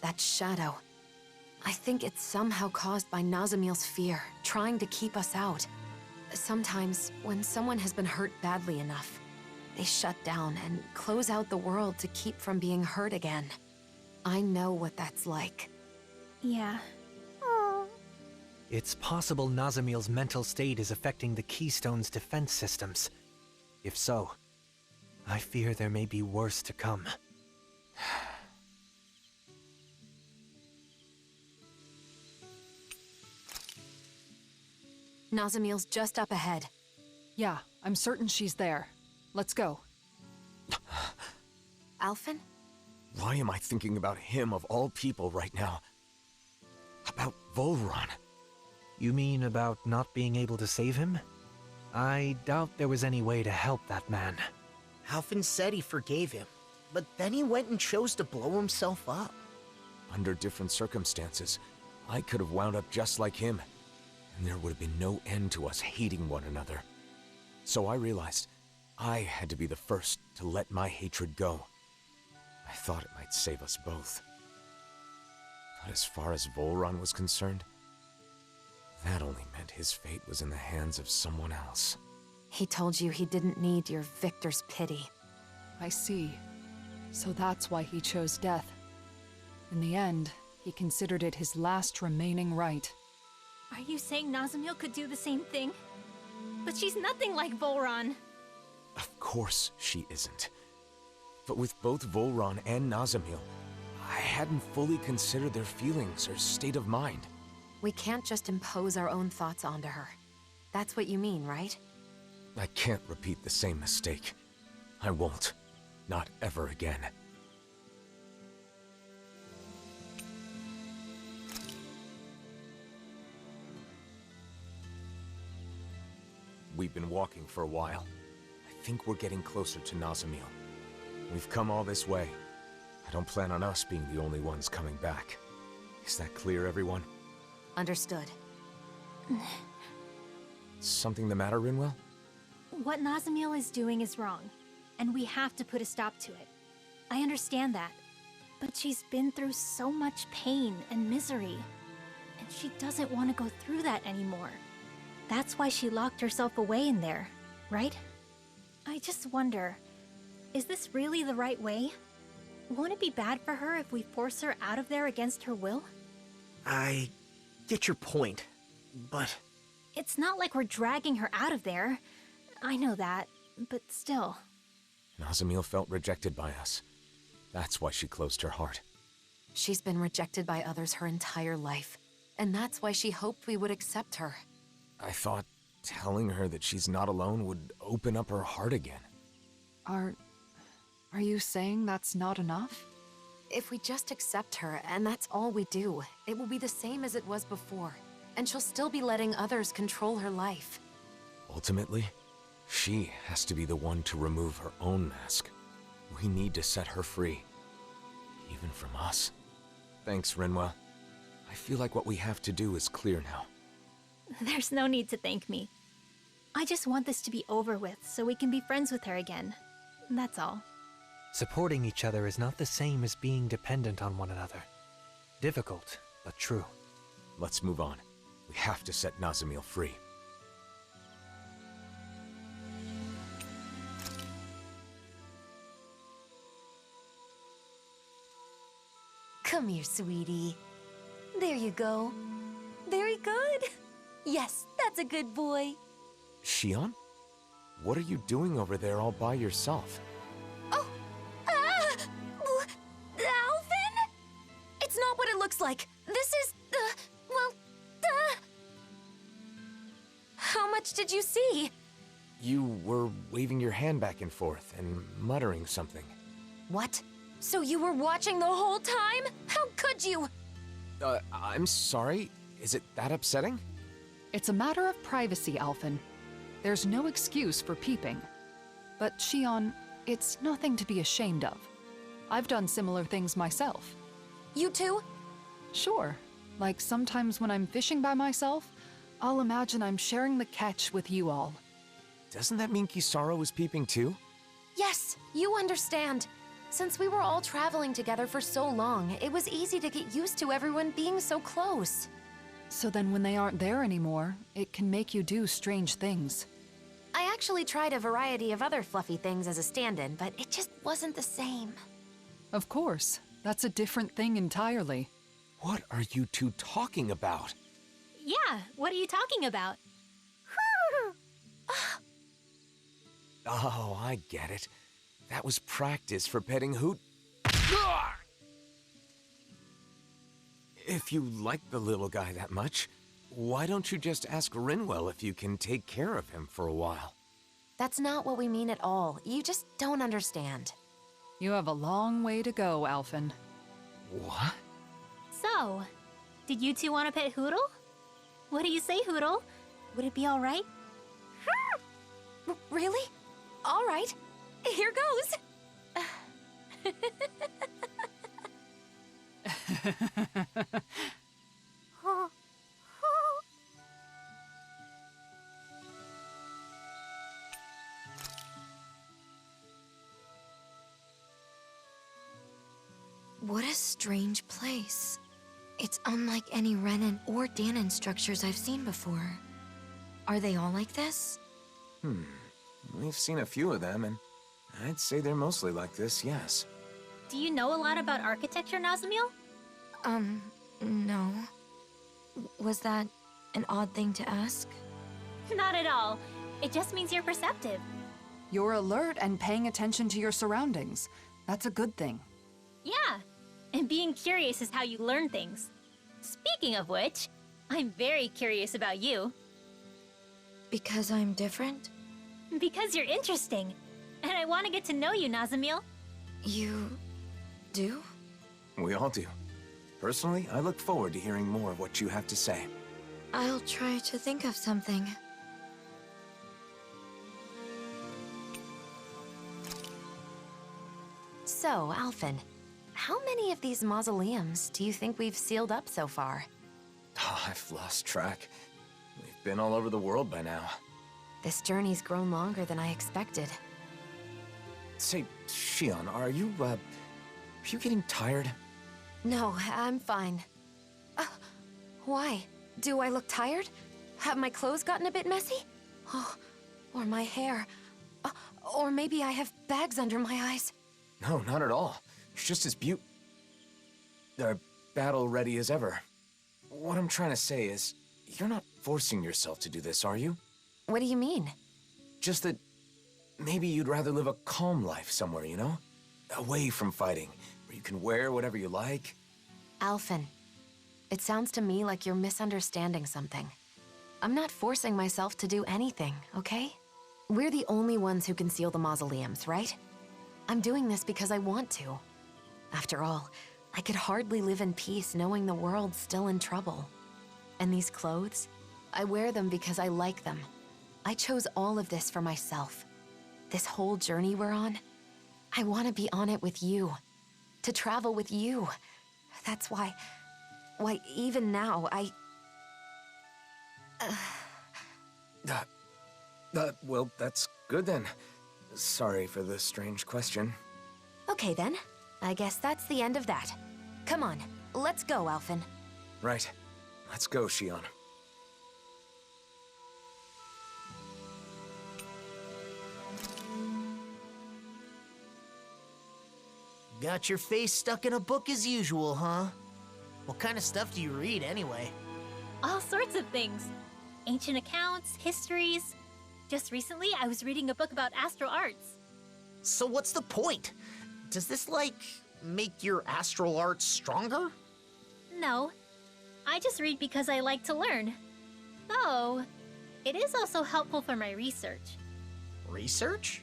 That shadow. I think it's somehow caused by Nazamil's fear, trying to keep us out. Sometimes, when someone has been hurt badly enough, they shut down and close out the world to keep from being hurt again. I know what that's like. Yeah. It's possible Nazamil's mental state is affecting the Keystone's defense systems. If so, I fear there may be worse to come. Nazamil's just up ahead. Yeah, I'm certain she's there. Let's go. Alphen? Why am I thinking about him of all people right now? About Volron? You mean about not being able to save him? I doubt there was any way to help that man. Alphen said he forgave him, but then he went and chose to blow himself up. Under different circumstances, I could have wound up just like him, and there would have been no end to us hating one another. So I realized I had to be the first to let my hatred go. I thought it might save us both. But as far as Volron was concerned, that only meant his fate was in the hands of someone else. He told you he didn't need your victor's pity. I see. So that's why he chose death. In the end, he considered it his last remaining right. Are you saying Nazamil could do the same thing? But she's nothing like Volron. Of course she isn't. But with both Volron and Nazamil, I hadn't fully considered their feelings or state of mind. We can't just impose our own thoughts onto her. That's what you mean, right? I can't repeat the same mistake. I won't. Not ever again. We've been walking for a while. I think we're getting closer to Nazamil. We've come all this way. I don't plan on us being the only ones coming back. Is that clear, everyone? Understood. Something the matter, Rinwell? What Nazamil is doing is wrong, and we have to put a stop to it. I understand that, but she's been through so much pain and misery, and she doesn't want to go through that anymore. That's why she locked herself away in there, right? I just wonder, is this really the right way? Won't it be bad for her if we force her out of there against her will? I get your point, but... It's not like we're dragging her out of there. I know that, but still. Nazamil felt rejected by us. That's why she closed her heart. She's been rejected by others her entire life, and that's why she hoped we would accept her. I thought telling her that she's not alone would open up her heart again. Are you saying that's not enough? If we just accept her, and that's all we do, it will be the same as it was before, and she'll still be letting others control her life. Ultimately, she has to be the one to remove her own mask. We need to set her free. Even from us. Thanks, Rinwell. I feel like what we have to do is clear now. There's no need to thank me. I just want this to be over with so we can be friends with her again. That's all. Supporting each other is not the same as being dependent on one another. Difficult, but true. Let's move on. We have to set Nazamil free. Come here, sweetie. There you go. Very good. Yes, that's a good boy. Shion? What are you doing over there all by yourself? Oh! Alvin? It's not what it looks like. This is, How much did you see? You were waving your hand back and forth and muttering something. What? So you were watching the whole time? How could you? I'm sorry. Is it that upsetting? It's a matter of privacy, Alphen. There's no excuse for peeping. But Shion, it's nothing to be ashamed of. I've done similar things myself. You too? Sure. Like sometimes when I'm fishing by myself, I'll imagine I'm sharing the catch with you all. Doesn't that mean Kisara was peeping too? Yes, you understand. Since we were all traveling together for so long, it was easy to get used to everyone being so close. So then when they aren't there anymore, it can make you do strange things. I actually tried a variety of other fluffy things as a stand-in, but it just wasn't the same. Of course. That's a different thing entirely. What are you two talking about? Yeah, what are you talking about? Oh, I get it. That was practice for petting Hoot. If you like the little guy that much, why don't you just ask Rinwell if you can take care of him for a while? That's not what we mean at all. You just don't understand. You have a long way to go, Alphen. What? So, did you two want to pet Hootle? What do you say, Hootle? Would it be all right? Really? All right. Here goes. What a strange place. It's unlike any Renin or Danon structures I've seen before. Are they all like this? We've seen a few of them, and I'd say they're mostly like this, yes. Do you know a lot about architecture, Nazamiel? No. Was that an odd thing to ask? Not at all. It just means you're perceptive. You're alert and paying attention to your surroundings. That's a good thing. Yeah, and being curious is how you learn things. Speaking of which, I'm very curious about you. Because I'm different? Because you're interesting. And I want to get to know you, Nazamiel. You do? We all do. Personally, I look forward to hearing more of what you have to say. I'll try to think of something. So, Alphen, how many of these mausoleums do you think we've sealed up so far? Oh, I've lost track. We've been all over the world by now. This journey's grown longer than I expected. Say, Shion, are you getting tired? No, I'm fine. Why? Do I look tired? Have my clothes gotten a bit messy? Oh, or my hair. Or maybe I have bags under my eyes. No, not at all. It's just as battle-ready as ever. What I'm trying to say is, you're not forcing yourself to do this, are you? What do you mean? Just that maybe you'd rather live a calm life somewhere, you know? Away from fighting, where you can wear whatever you like. Alphen, it sounds to me like you're misunderstanding something. I'm not forcing myself to do anything, okay? We're the only ones who can seal the mausoleums, right? I'm doing this because I want to. After all, I could hardly live in peace knowing the world's still in trouble. And these clothes, I wear them because I like them. I chose all of this for myself. This whole journey we're on, I want to be on it with you. To travel with you. That's why even now, Well, that's good then. Sorry for the strange question. Okay then. I guess that's the end of that. Come on, let's go, Alphen. Right. Let's go, Shion. Got your face stuck in a book as usual, huh? What kind of stuff do you read, anyway? All sorts of things. Ancient accounts, histories. Just recently, I was reading a book about astral arts. So what's the point? Does this, like, make your astral arts stronger? No, I just read because I like to learn. Though, it is also helpful for my research. Research?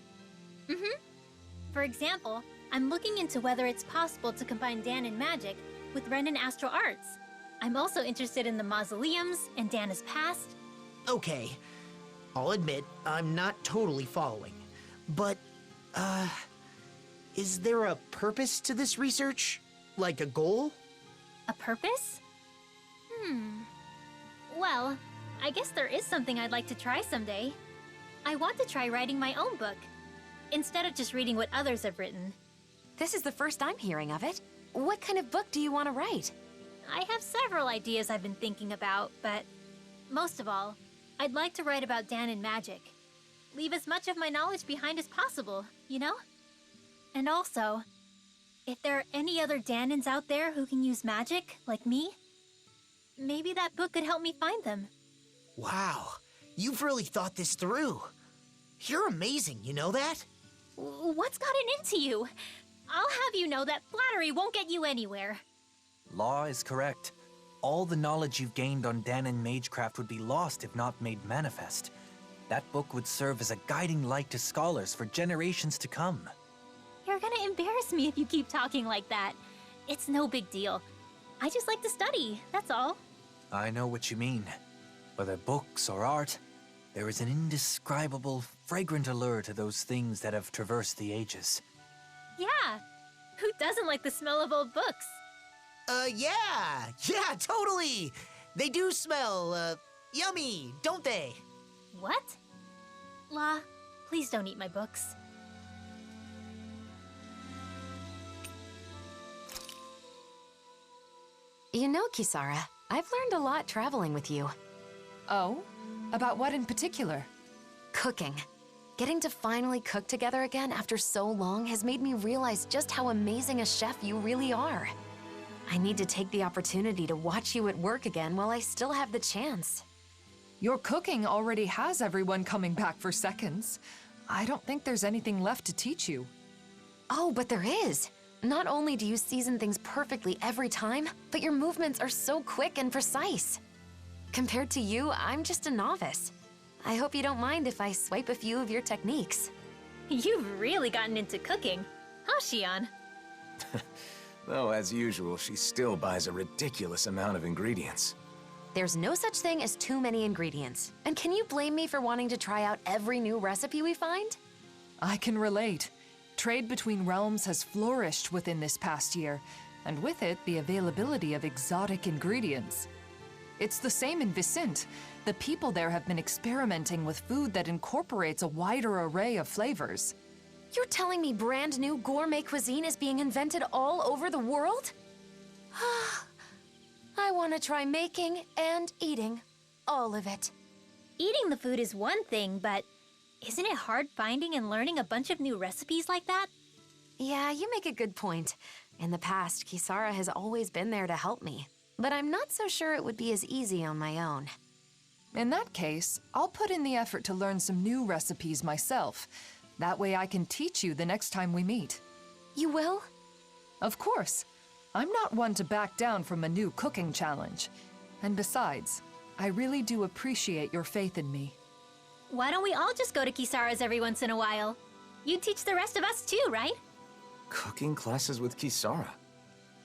For example, I'm looking into whether it's possible to combine Danon magic with Ren and astral arts. I'm also interested in the mausoleums and Dana's past. Okay, I'll admit, I'm not totally following. But, is there a purpose to this research? Like a goal? A purpose? Well, I guess there is something I'd like to try someday. I want to try writing my own book, instead of just reading what others have written. This is the first I'm hearing of it. What kind of book do you want to write? I have several ideas I've been thinking about, but most of all, I'd like to write about Danon magic. Leave as much of my knowledge behind as possible, you know? And also, if there are any other Danons out there who can use magic, like me, maybe that book could help me find them. Wow, you've really thought this through. You're amazing, you know that? What's gotten into you? I'll have you know that flattery won't get you anywhere. Law is correct. All the knowledge you've gained on Danon Magecraft would be lost if not made manifest. That book would serve as a guiding light to scholars for generations to come. You're gonna embarrass me if you keep talking like that. It's no big deal. I just like to study, that's all. I know what you mean. Whether books or art, there is an indescribable, fragrant allure to those things that have traversed the ages. Yeah, who doesn't like the smell of old books? Yeah, totally! They do smell, yummy, don't they? What? La, please don't eat my books. You know, Kisara, I've learned a lot traveling with you. Oh? About what in particular? Cooking. Getting to finally cook together again after so long has made me realize just how amazing a chef you really are. I need to take the opportunity to watch you at work again while I still have the chance. Your cooking already has everyone coming back for seconds. I don't think there's anything left to teach you. Oh, but there is. Not only do you season things perfectly every time, but your movements are so quick and precise. Compared to you, I'm just a novice. I hope you don't mind if I swipe a few of your techniques. You've really gotten into cooking, huh, Xion? Though, as usual, she still buys a ridiculous amount of ingredients. There's no such thing as too many ingredients. And can you blame me for wanting to try out every new recipe we find? I can relate. Trade between realms has flourished within this past year, and with it, the availability of exotic ingredients. It's the same in Vicente. The people there have been experimenting with food that incorporates a wider array of flavors. You're telling me brand new gourmet cuisine is being invented all over the world? I want to try making and eating all of it. Eating the food is one thing, but isn't it hard finding and learning a bunch of new recipes like that? Yeah, you make a good point. In the past, Kisara has always been there to help me, but I'm not so sure it would be as easy on my own. In that case, I'll put in the effort to learn some new recipes myself. That way I can teach you the next time we meet. You will? Of course. I'm not one to back down from a new cooking challenge. And besides, I really do appreciate your faith in me. Why don't we all just go to Kisara's every once in a while? You teach the rest of us too, right? Cooking classes with Kisara?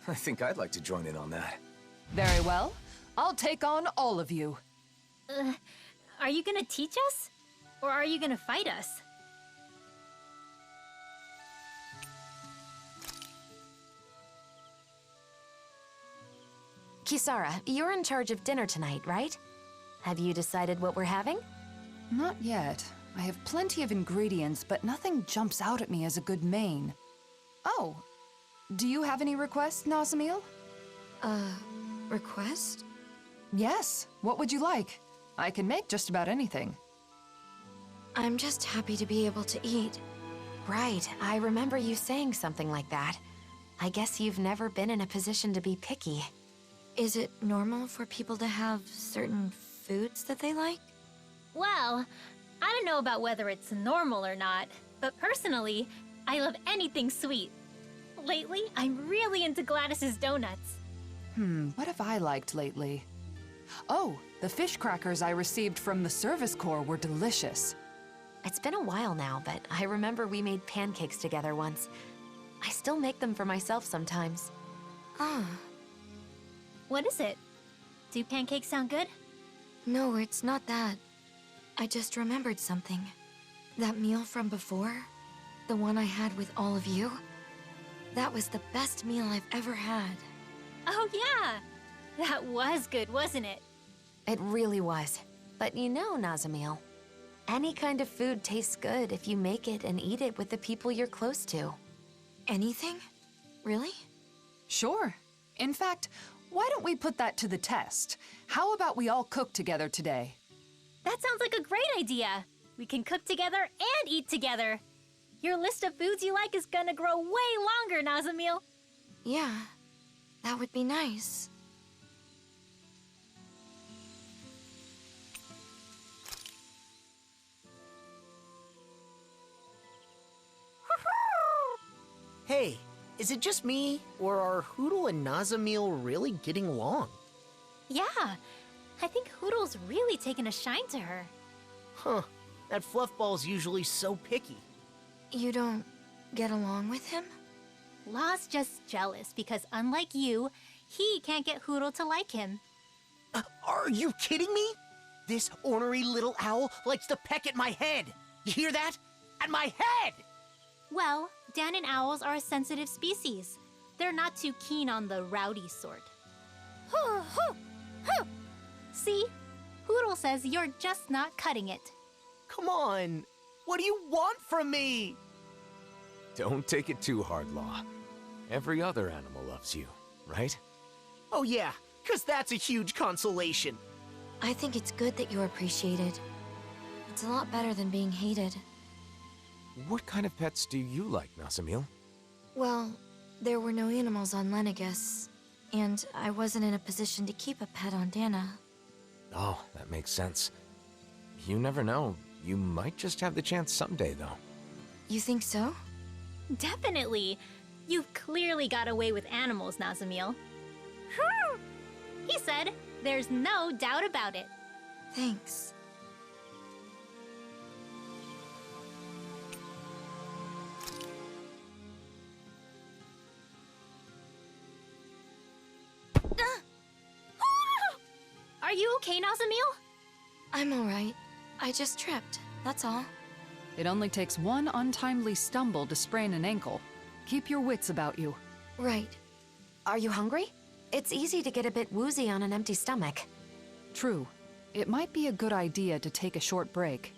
I think I'd like to join in on that. Very well. I'll take on all of you. Are you gonna teach us? Or are you gonna fight us? Kisara, you're in charge of dinner tonight, right? Have you decided what we're having? Not yet. I have plenty of ingredients, but nothing jumps out at me as a good main. Oh, do you have any requests, Nazamil? Request? Yes. What would you like? I can make just about anything. I'm just happy to be able to eat. Right, I remember you saying something like that. I guess you've never been in a position to be picky. Is it normal for people to have certain foods that they like? Well, I don't know about whether it's normal or not, but personally, I love anything sweet. Lately, I'm really into Gladys's donuts. What have I liked lately? Oh, the fish crackers I received from the Service Corps were delicious. It's been a while now, but I remember we made pancakes together once. I still make them for myself sometimes. Ah, What is it? Do pancakes sound good? no, it's not that. I just remembered something. That meal from before, the one I had with all of you, that was the best meal I've ever had. Oh yeah! That was good, wasn't it? It really was. But you know, Nazamiel, any kind of food tastes good if you make it and eat it with the people you're close to. Anything? Really? Sure. In fact, why don't we put that to the test? How about we all cook together today? That sounds like a great idea. We can cook together and eat together. Your list of foods you like is gonna grow way longer, Nazamiel. Yeah, that would be nice. Hey, is it just me, or are Hootle and Nazamiel really getting along? Yeah, I think Hoodle's really taken a shine to her. Huh, that fluffball's usually so picky. You don't get along with him? Law's just jealous because unlike you, he can't get Hootle to like him. Are you kidding me? This ornery little owl likes to peck at my head. You hear that? At my head! Well, Danon owls are a sensitive species. They're not too keen on the rowdy sort. Hoo, hoo, hoo. See? Hootle says you're just not cutting it. Come on, what do you want from me? Don't take it too hard, Law. Every other animal loves you, right? Oh yeah, 'cause that's a huge consolation. I think it's good that you're appreciated. It's a lot better than being hated. What kind of pets do you like, Nazamiel? Well, there were no animals on Lenegus, and I wasn't in a position to keep a pet on Dana. Oh, that makes sense. You never know. You might just have the chance someday, though. You think so? Definitely. You've clearly got away with animals, Nazamiel. He said, there's no doubt about it. Thanks. Are you okay, Nazamiel? I'm alright. I just tripped, that's all. It only takes one untimely stumble to sprain an ankle. Keep your wits about you. Right. Are you hungry? It's easy to get a bit woozy on an empty stomach. True. It might be a good idea to take a short break.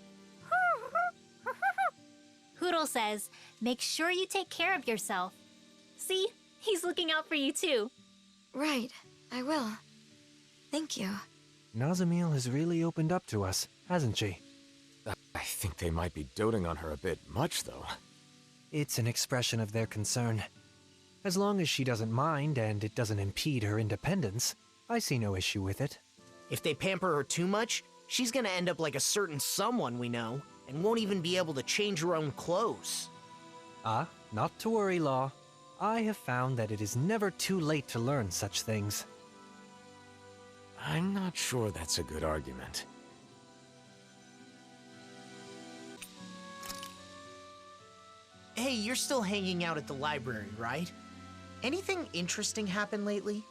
Hootle says, make sure you take care of yourself. See? He's looking out for you too. Right, I will. Thank you. Nazamiel has really opened up to us, hasn't she? I think they might be doting on her a bit much, though. It's an expression of their concern. As long as she doesn't mind and it doesn't impede her independence, I see no issue with it. If they pamper her too much, she's gonna end up like a certain someone we know, and won't even be able to change her own clothes. Ah, not to worry, Law. I have found that it is never too late to learn such things. I'm not sure that's a good argument. Hey, you're still hanging out at the library, right? Anything interesting happen lately?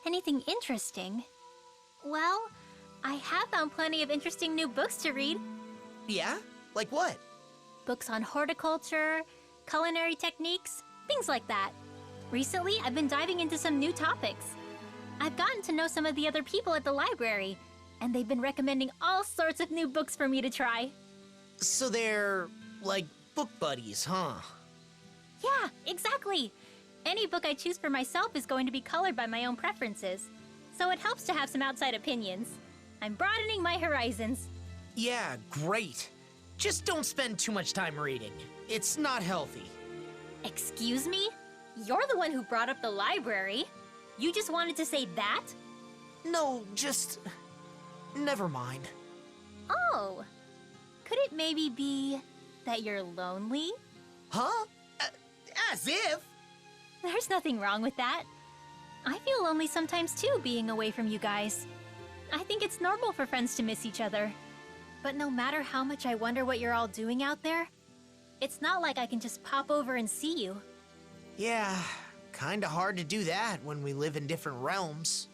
Anything interesting? Well, I have found plenty of interesting new books to read. Yeah? Like what? Books on horticulture, culinary techniques, things like that. Recently, I've been diving into some new topics. I've gotten to know some of the other people at the library, and they've been recommending all sorts of new books for me to try. So they're, like, book buddies, huh? Yeah, exactly. Any book I choose for myself is going to be colored by my own preferences, so it helps to have some outside opinions. I'm broadening my horizons. Yeah, great. Just don't spend too much time reading. It's not healthy. Excuse me? You're the one who brought up the library. You just wanted to say that? No, just... never mind. Oh. Could it maybe be that you're lonely? Huh? As if? There's nothing wrong with that. I feel lonely sometimes too, being away from you guys. I think it's normal for friends to miss each other. But no matter how much I wonder what you're all doing out there, it's not like I can just pop over and see you. Yeah, kinda hard to do that when we live in different realms.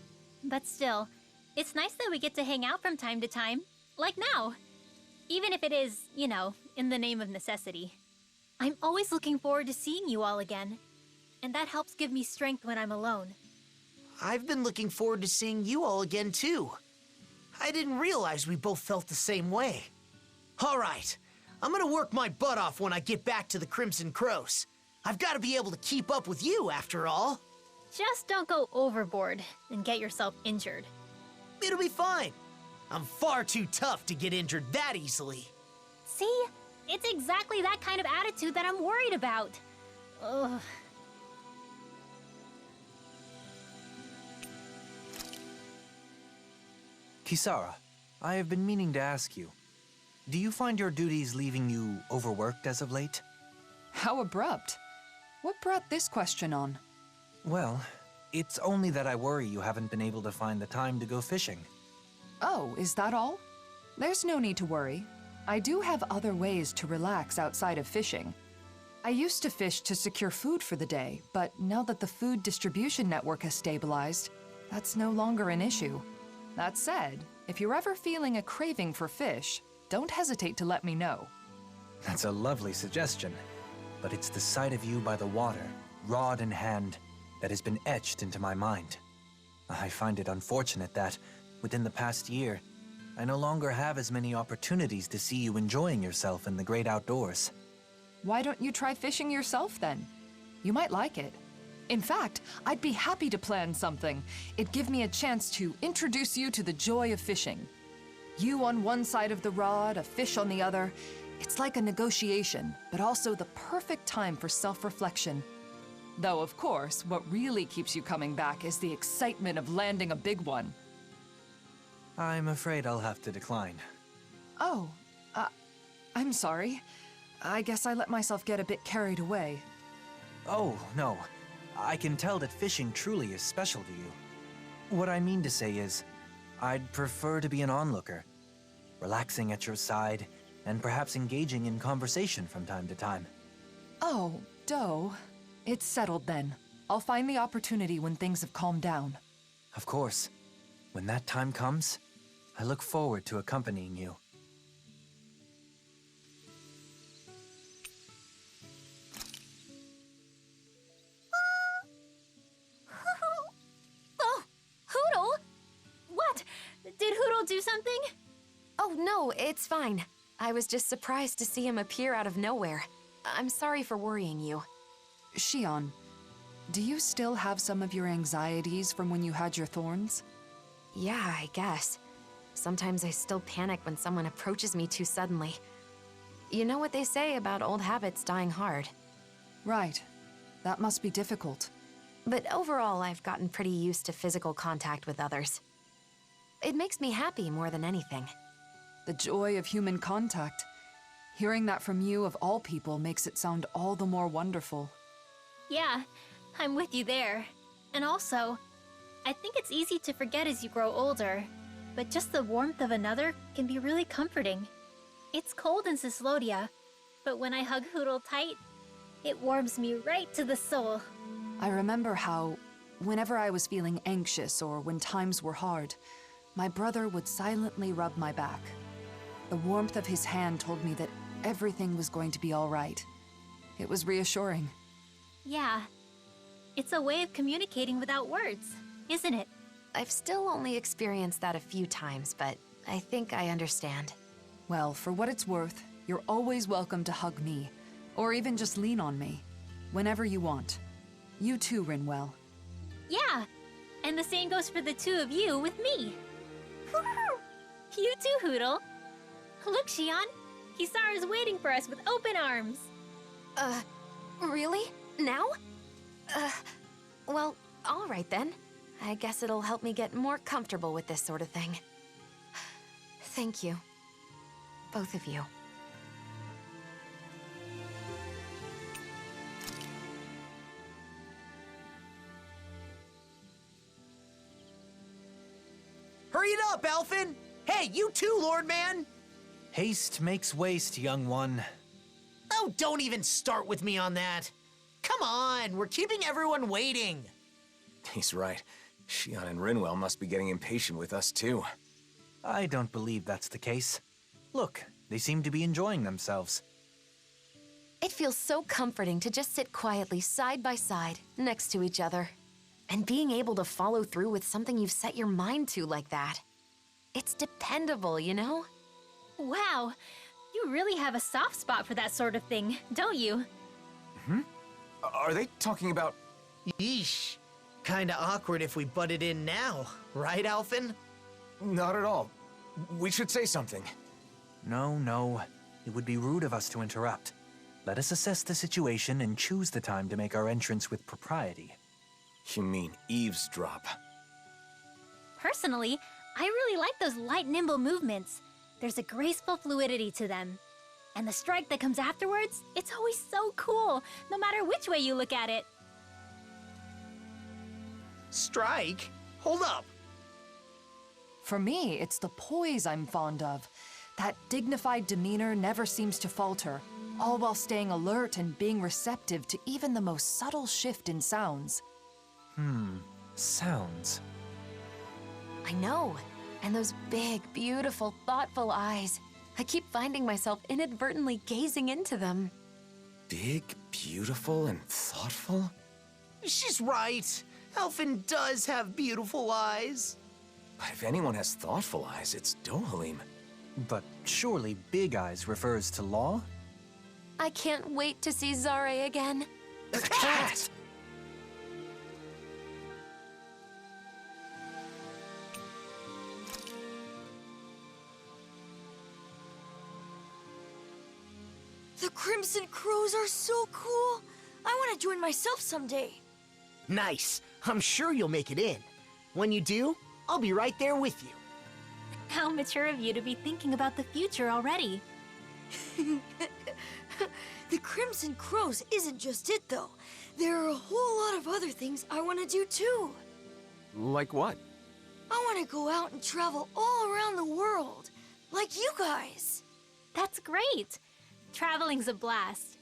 But still, it's nice that we get to hang out from time to time, like now. Even if it is, you know, in the name of necessity. I'm always looking forward to seeing you all again, and that helps give me strength when I'm alone. I've been looking forward to seeing you all again, too. I didn't realize we both felt the same way. All right, I'm gonna work my butt off when I get back to the Crimson Crows. I've got to be able to keep up with you, after all. Just don't go overboard and get yourself injured. It'll be fine. I'm far too tough to get injured that easily. See? It's exactly that kind of attitude that I'm worried about. Ugh. Kisara, I have been meaning to ask you. Do you find your duties leaving you overworked as of late? How abrupt. What brought this question on? Well, it's only that I worry you haven't been able to find the time to go fishing. Oh, is that all? There's no need to worry. I do have other ways to relax outside of fishing. I used to fish to secure food for the day, but now that the food distribution network has stabilized, that's no longer an issue. That said, if you're ever feeling a craving for fish, don't hesitate to let me know. That's a lovely suggestion, but it's the sight of you by the water, rod in hand, that has been etched into my mind. I find it unfortunate that, within the past year, I no longer have as many opportunities to see you enjoying yourself in the great outdoors. Why don't you try fishing yourself then? You might like it. In fact, I'd be happy to plan something. It'd give me a chance to introduce you to the joy of fishing. You on one side of the rod, a fish on the other. It's like a negotiation, but also the perfect time for self-reflection. Though, of course, what really keeps you coming back is the excitement of landing a big one. I'm afraid I'll have to decline. Oh, I'm sorry. I guess I let myself get a bit carried away. Oh, no. I can tell that fishing truly is special to you. What I mean to say is, I'd prefer to be an onlooker, relaxing at your side, and perhaps engaging in conversation from time to time. Oh, Doe. It's settled then. I'll find the opportunity when things have calmed down. Of course. When that time comes, I look forward to accompanying you. Oh, Hootle! What? Did Hootle do something? Oh, no, it's fine. I was just surprised to see him appear out of nowhere. I'm sorry for worrying you. Shion, do you still have some of your anxieties from when you had your thorns? Yeah, I guess. Sometimes I still panic when someone approaches me too suddenly. You know what they say about old habits dying hard. Right. That must be difficult. But overall, I've gotten pretty used to physical contact with others. It makes me happy more than anything. The joy of human contact. Hearing that from you of all people makes it sound all the more wonderful. Yeah, I'm with you there. And also, I think it's easy to forget as you grow older, but just the warmth of another can be really comforting. It's cold in Cyslodia, but when I hug Hootle tight, it warms me right to the soul. I remember how, whenever I was feeling anxious or when times were hard, my brother would silently rub my back. The warmth of his hand told me that everything was going to be all right. It was reassuring. Yeah, it's a way of communicating without words, isn't it? I've still only experienced that a few times, but I think I understand. Well, for what it's worth, you're always welcome to hug me, or even just lean on me, whenever you want. You too, Rinwell. Yeah, and the same goes for the two of you with me. You too, Hootle. Look, Shion, Kisara's waiting for us with open arms. Really? Now? Well, all right then. I guess it'll help me get more comfortable with this sort of thing. Thank you. Both of you. Hurry it up, Elfin! Hey, you too, Lord Man! Haste makes waste, young one. Oh, don't even start with me on that. Come on, we're keeping everyone waiting. He's right. Shion and Rinwell must be getting impatient with us, too. I don't believe that's the case. Look, they seem to be enjoying themselves. It feels so comforting to just sit quietly side by side, next to each other. And being able to follow through with something you've set your mind to like that. It's dependable, you know? Wow, you really have a soft spot for that sort of thing, don't you? Are they talking about... Yeesh. Kinda awkward if we butted in now, right, Alphen? Not at all. We should say something. No. It would be rude of us to interrupt. Let us assess the situation and choose the time to make our entrance with propriety. You mean eavesdrop? Personally, I really like those light, nimble movements. There's a graceful fluidity to them. And the strike that comes afterwards, it's always so cool, no matter which way you look at it. Strike? Hold up. For me, it's the poise I'm fond of. That dignified demeanor never seems to falter, all while staying alert and being receptive to even the most subtle shift in sounds. Sounds. I know. And those big, beautiful, thoughtful eyes. I keep finding myself inadvertently gazing into them. Big, beautiful, and thoughtful? She's right. Alphen does have beautiful eyes. But if anyone has thoughtful eyes, it's Dohalim. But surely Big Eyes refers to Law? I can't wait to see Zare again. Cat! The Crimson Crows are so cool. I want to join myself someday. Nice. I'm sure you'll make it in. When you do, I'll be right there with you. How mature of you to be thinking about the future already. The Crimson Crows isn't just it, though. There are a whole lot of other things I want to do, too. Like what? I want to go out and travel all around the world, like you guys. That's great. Traveling's a blast.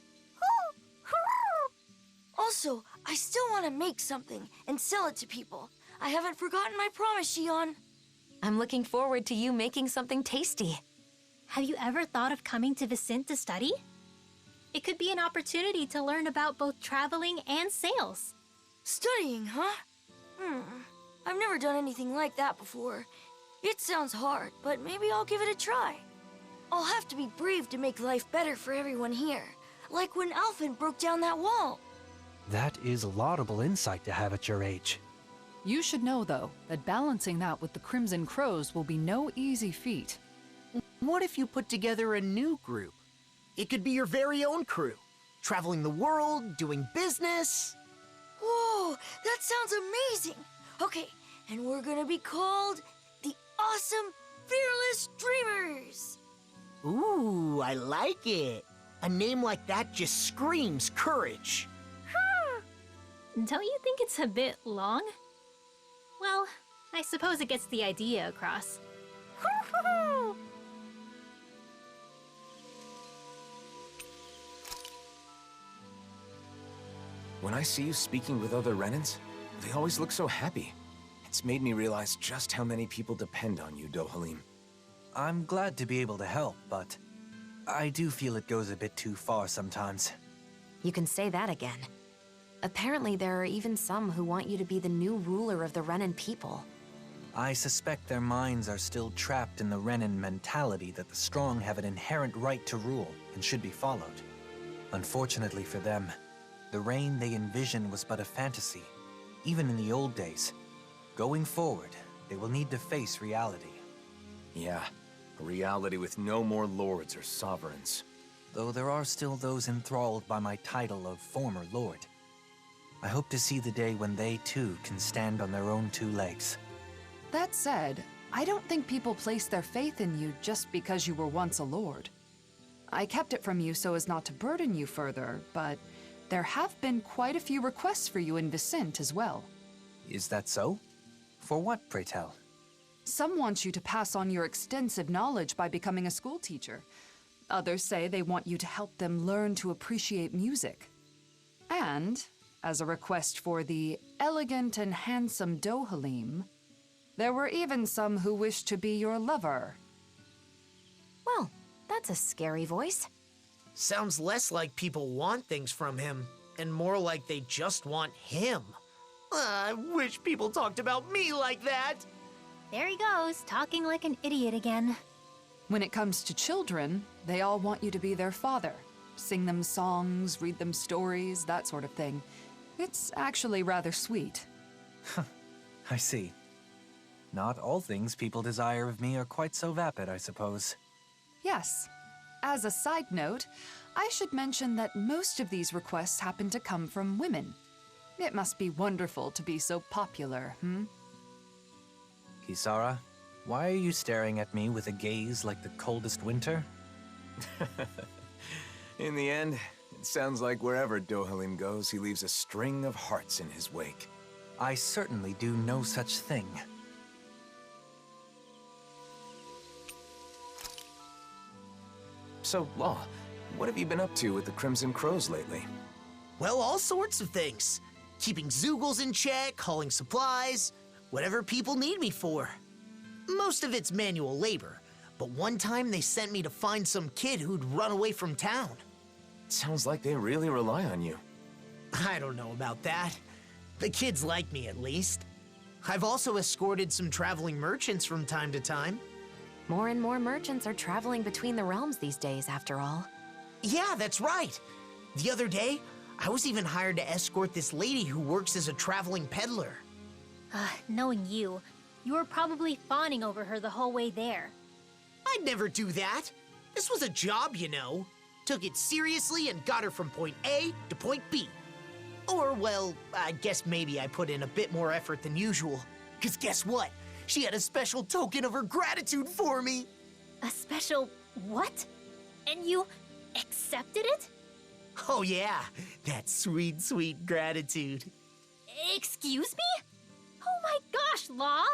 Also, I still want to make something and sell it to people. I haven't forgotten my promise, Shion. I'm looking forward to you making something tasty. Have you ever thought of coming to Vicent to study? It could be an opportunity to learn about both traveling and sales. Studying, huh? I've never done anything like that before. It sounds hard, but maybe I'll give it a try. I'll have to be brave to make life better for everyone here, like when Alphen broke down that wall. That is laudable insight to have at your age. You should know, though, that balancing that with the Crimson Crows will be no easy feat. What if you put together a new group? It could be your very own crew. Traveling the world, doing business. Whoa, that sounds amazing. Okay, and we're gonna be called the Awesome Fearless Dreamers. Ooh, I like it. A name like that just screams courage. Don't you think it's a bit long? Well, I suppose it gets the idea across. When I see you speaking with other Renans, they always look so happy. It's made me realize just how many people depend on you, Dohalim. I'm glad to be able to help, but I do feel it goes a bit too far sometimes. You can say that again. Apparently, there are even some who want you to be the new ruler of the Renan people. I suspect their minds are still trapped in the Renan mentality that the strong have an inherent right to rule and should be followed. Unfortunately for them, the reign they envision was but a fantasy, even in the old days. Going forward, they will need to face reality. Yeah, a reality with no more lords or sovereigns. Though there are still those enthralled by my title of former lord. I hope to see the day when they too can stand on their own two legs. That said, I don't think people place their faith in you just because you were once a lord. I kept it from you so as not to burden you further, but there have been quite a few requests for you in Vicent as well. Is that so? For what, pray tell? Some want you to pass on your extensive knowledge by becoming a school teacher. Others say they want you to help them learn to appreciate music. And, as a request for the elegant and handsome Dohalim, there were even some who wished to be your lover. Well, that's a scary voice. Sounds less like people want things from him, and more like they just want him. I wish people talked about me like that. There he goes, talking like an idiot again. When it comes to children, they all want you to be their father. Sing them songs, read them stories, that sort of thing. It's actually rather sweet. I see. Not all things people desire of me are quite so vapid, I suppose. Yes. As a side note, I should mention that most of these requests happen to come from women. It must be wonderful to be so popular, Kisara, why are you staring at me with a gaze like the coldest winter? In the end, it sounds like wherever Dohalim goes, he leaves a string of hearts in his wake. I certainly do no such thing. So, Law, what have you been up to with the Crimson Crows lately? Well, all sorts of things. Keeping Zoogles in check, hauling supplies, whatever people need me for. Most of it's manual labor, but one time they sent me to find some kid who'd run away from town. Sounds like they really rely on you. I don't know about that. The kids like me, at least. I've also escorted some traveling merchants from time to time. More and more merchants are traveling between the realms these days, after all. Yeah, that's right. The other day, I was even hired to escort this lady who works as a traveling peddler. Knowing you, you were probably fawning over her the whole way there. I'd never do that. This was a job, you know. Took it seriously and got her from point A to point B. Or, well, I guess maybe I put in a bit more effort than usual. 'Cause guess what? She had a special token of her gratitude for me. A special what? And you accepted it? Oh yeah, that sweet, sweet gratitude. Excuse me? Oh my gosh, Law!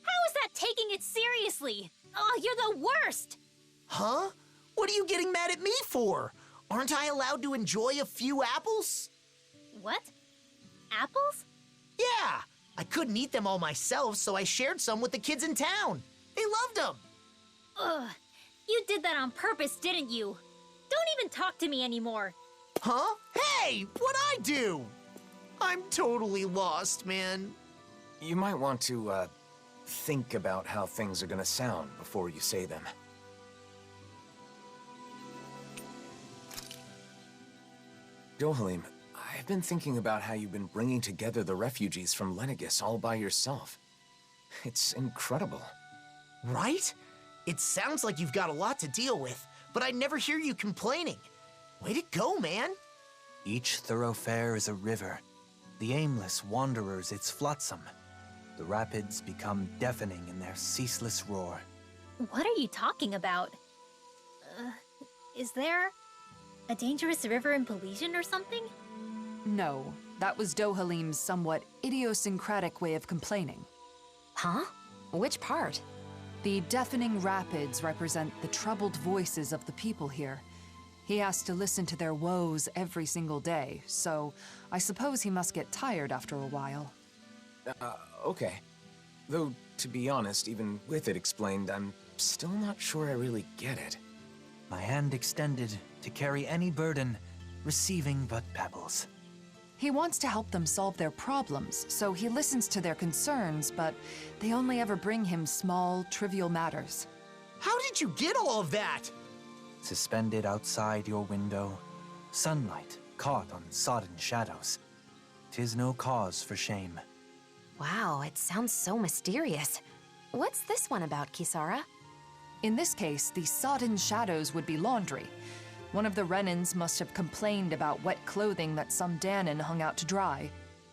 How is that taking it seriously? Oh, you're the worst! Huh? What are you getting mad at me for? Aren't I allowed to enjoy a few apples? What? Apples? Yeah, I couldn't eat them all myself, so I shared some with the kids in town. They loved them. Ugh, you did that on purpose, didn't you? Don't even talk to me anymore. Huh? Hey, what'd I do? I'm totally lost, man. You might want to, think about how things are gonna sound before you say them. Dohalim, I've been thinking about how you've been bringing together the refugees from Lenegus all by yourself. It's incredible. Right? It sounds like you've got a lot to deal with, but I never hear you complaining. Way to go, man. Each thoroughfare is a river. The aimless wanderers its flotsam. The rapids become deafening in their ceaseless roar. What are you talking about? Is there a dangerous river in Pelesian or something? No, that was Dohalim's somewhat idiosyncratic way of complaining. Huh? Which part? The deafening rapids represent the troubled voices of the people here. He has to listen to their woes every single day, so I suppose he must get tired after a while. Okay. Though, to be honest, even with it explained, I'm still not sure I really get it. My hand extended to carry any burden, receiving but pebbles. He wants to help them solve their problems, so he listens to their concerns, but they only ever bring him small, trivial matters. How did you get all of that? Suspended outside your window, sunlight caught on sodden shadows. 'Tis no cause for shame. Wow, it sounds so mysterious. What's this one about, Kisara? In this case, the sodden shadows would be laundry. One of the Renans must have complained about wet clothing that some Danon hung out to dry.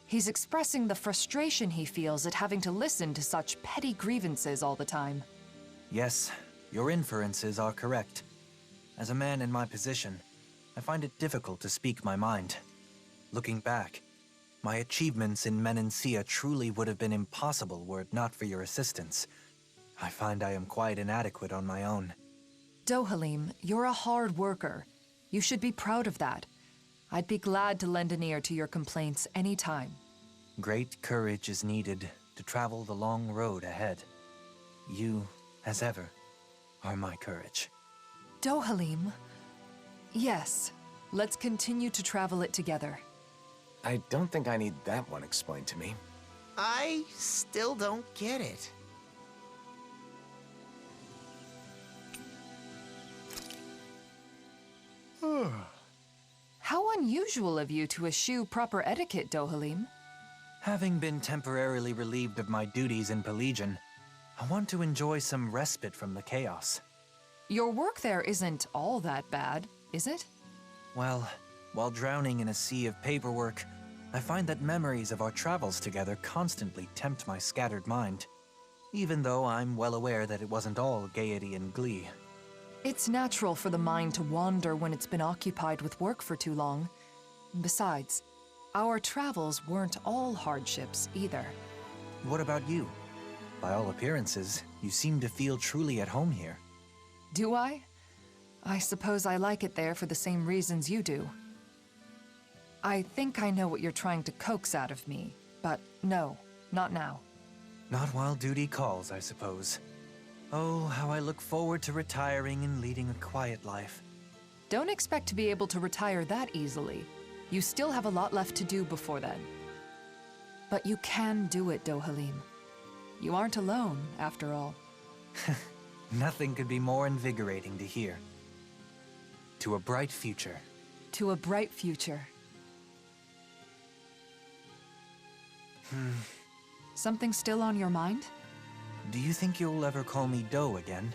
He's expressing the frustration he feels at having to listen to such petty grievances all the time. Yes, your inferences are correct. As a man in my position, I find it difficult to speak my mind. Looking back, my achievements in Menancia truly would have been impossible were it not for your assistance. I find I am quite inadequate on my own. Dohalim, you're a hard worker. You should be proud of that. I'd be glad to lend an ear to your complaints anytime. Great courage is needed to travel the long road ahead. You, as ever, are my courage. Dohalim. Yes, let's continue to travel it together. I don't think I need that one explained to me. I still don't get it. How unusual of you to eschew proper etiquette, Dohalim. Having been temporarily relieved of my duties in Pelagian, I want to enjoy some respite from the chaos. Your work there isn't all that bad, is it? Well, while drowning in a sea of paperwork, I find that memories of our travels together constantly tempt my scattered mind, even though I'm well aware that it wasn't all gaiety and glee. It's natural for the mind to wander when it's been occupied with work for too long. Besides, our travels weren't all hardships either. What about you? By all appearances, you seem to feel truly at home here. Do I? I suppose I like it there for the same reasons you do. I think I know what you're trying to coax out of me, but no, not now. Not while duty calls, I suppose. Oh, how I look forward to retiring and leading a quiet life. Don't expect to be able to retire that easily. You still have a lot left to do before then. But you can do it, Dohalim. You aren't alone, after all. Nothing could be more invigorating to hear. To a bright future. To a bright future. Something still on your mind? Do you think you'll ever call me Doe again?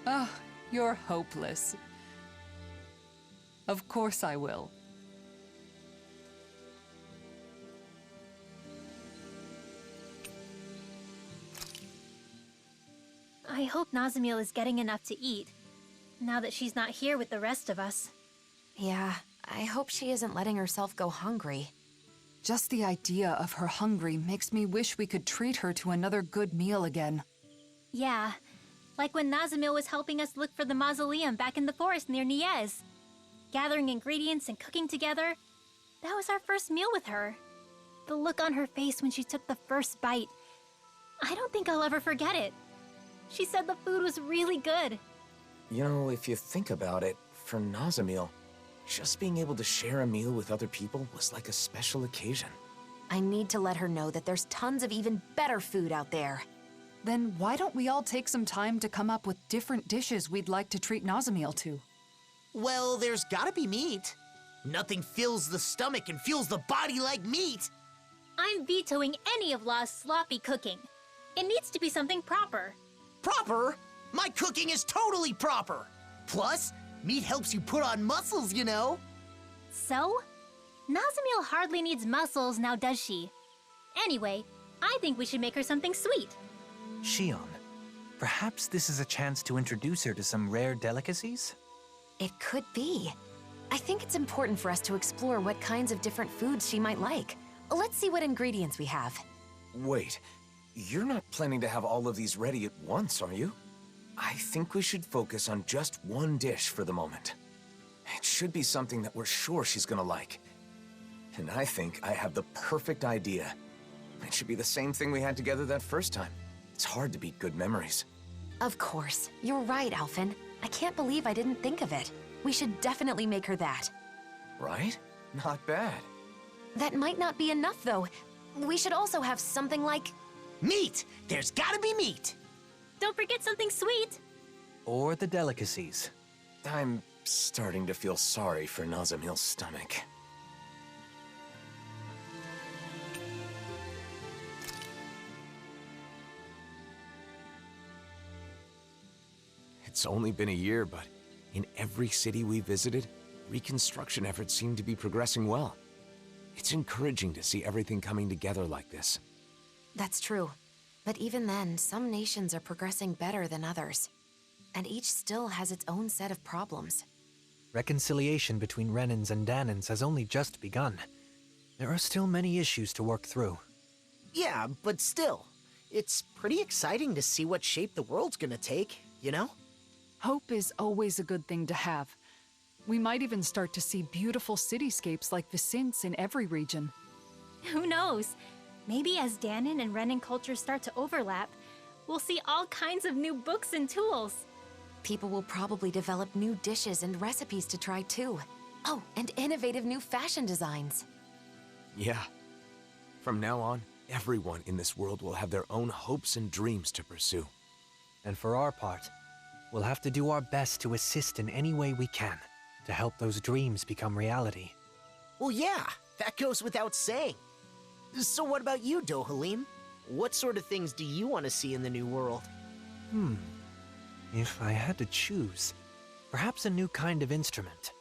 Oh, you're hopeless. Of course I will. I hope Nazamil is getting enough to eat, now that she's not here with the rest of us. Yeah, I hope she isn't letting herself go hungry. Just the idea of her hungry makes me wish we could treat her to another good meal again. Yeah, like when Nazamil was helping us look for the mausoleum back in the forest near Niez. Gathering ingredients and cooking together. That was our first meal with her. The look on her face when she took the first bite. I don't think I'll ever forget it. She said the food was really good. You know, if you think about it, for Nazamil, just being able to share a meal with other people was like a special occasion. I need to let her know that there's tons of even better food out there. Then why don't we all take some time to come up with different dishes we'd like to treat Nazamil to? Well, there's gotta be meat. Nothing fills the stomach and fuels the body like meat. I'm vetoing any of Law's sloppy cooking. It needs to be something proper. Proper? My cooking is totally proper. Plus, meat helps you put on muscles, you know. So? Nazamil hardly needs muscles now, does she? Anyway, I think we should make her something sweet. Shion, perhaps this is a chance to introduce her to some rare delicacies? It could be. I think it's important for us to explore what kinds of different foods she might like. Let's see what ingredients we have. Wait, you're not planning to have all of these ready at once, are you? I think we should focus on just one dish for the moment. It should be something that we're sure she's gonna like. And I think I have the perfect idea. It should be the same thing we had together that first time. It's hard to beat good memories. Of course. You're right, Alphen. I can't believe I didn't think of it. We should definitely make her that. Right? Not bad. That might not be enough, though. We should also have something like... Meat! There's gotta be meat! Don't forget something sweet. Or the delicacies. I'm starting to feel sorry for Nazamil's stomach. It's only been a year, but in every city we visited, reconstruction efforts seem to be progressing well. It's encouraging to see everything coming together like this. That's true. But even then, some nations are progressing better than others. And each still has its own set of problems. Reconciliation between Renans and Danans has only just begun. There are still many issues to work through. Yeah, but still, it's pretty exciting to see what shape the world's gonna take, you know? Hope is always a good thing to have. We might even start to see beautiful cityscapes like Vicence in every region. Who knows? Maybe as Danon and Renin cultures start to overlap, we'll see all kinds of new books and tools. People will probably develop new dishes and recipes to try too. Oh, and innovative new fashion designs. Yeah. From now on, everyone in this world will have their own hopes and dreams to pursue. And for our part, we'll have to do our best to assist in any way we can to help those dreams become reality. Well, yeah, that goes without saying. So what about you, Dohalim? What sort of things do you want to see in the new world? If I had to choose, perhaps a new kind of instrument.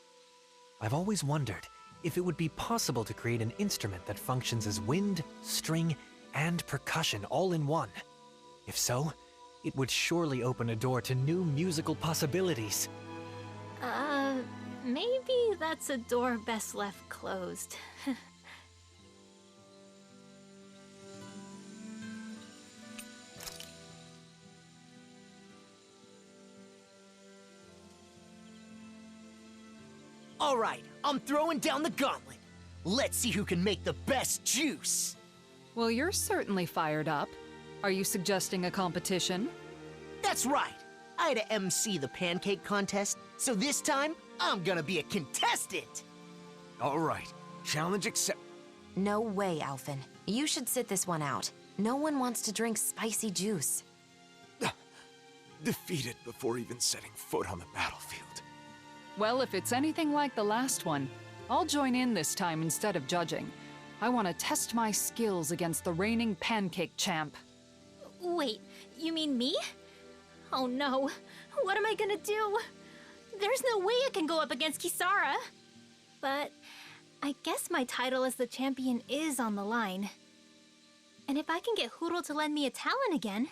I've always wondered if it would be possible to create an instrument that functions as wind, string, and percussion all in one. If so, it would surely open a door to new musical possibilities. Maybe that's a door best left closed. All right, I'm throwing down the gauntlet. Let's see who can make the best juice. Well, you're certainly fired up. Are you suggesting a competition? That's right. I had to MC the pancake contest, so this time, I'm gonna be a contestant. All right, challenge accept. No way, Alphen. You should sit this one out. No one wants to drink spicy juice. Defeated before even setting foot on the battlefield. Well, if it's anything like the last one, I'll join in this time instead of judging. I want to test my skills against the reigning pancake champ. Wait, you mean me? Oh no, what am I gonna do? There's no way I can go up against Kisara. But I guess my title as the champion is on the line. And if I can get Hootle to lend me a talent again...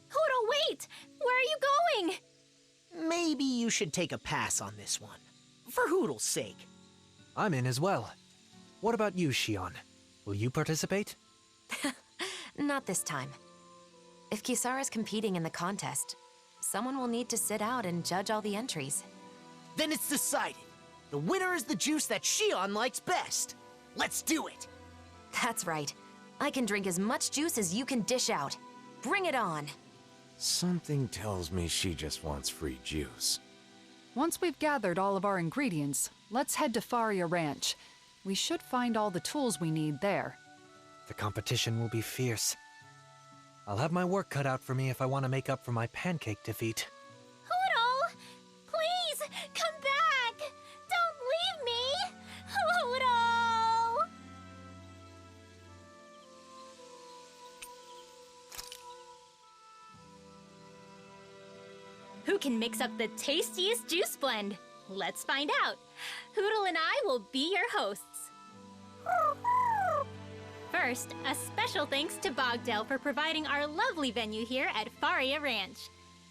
Hootle, wait! Where are you going? Maybe you should take a pass on this one. For Hootle's sake. I'm in as well. What about you, Shion? Will you participate? Not this time. If Kisara's competing in the contest, someone will need to sit out and judge all the entries. Then it's decided. The winner is the juice that Shion likes best. Let's do it. That's right. I can drink as much juice as you can dish out. Bring it on. Something tells me she just wants free juice. Once we've gathered all of our ingredients, let's head to Faria Ranch. We should find all the tools we need there. The competition will be fierce. I'll have my work cut out for me if I want to make up for my pancake defeat. Hootle! Please, come back! Don't leave me! Hootle! Who can mix up the tastiest juice blend? Let's find out. Hootle and I will be your hosts. First, a special thanks to Bogdell for providing our lovely venue here at Faria Ranch.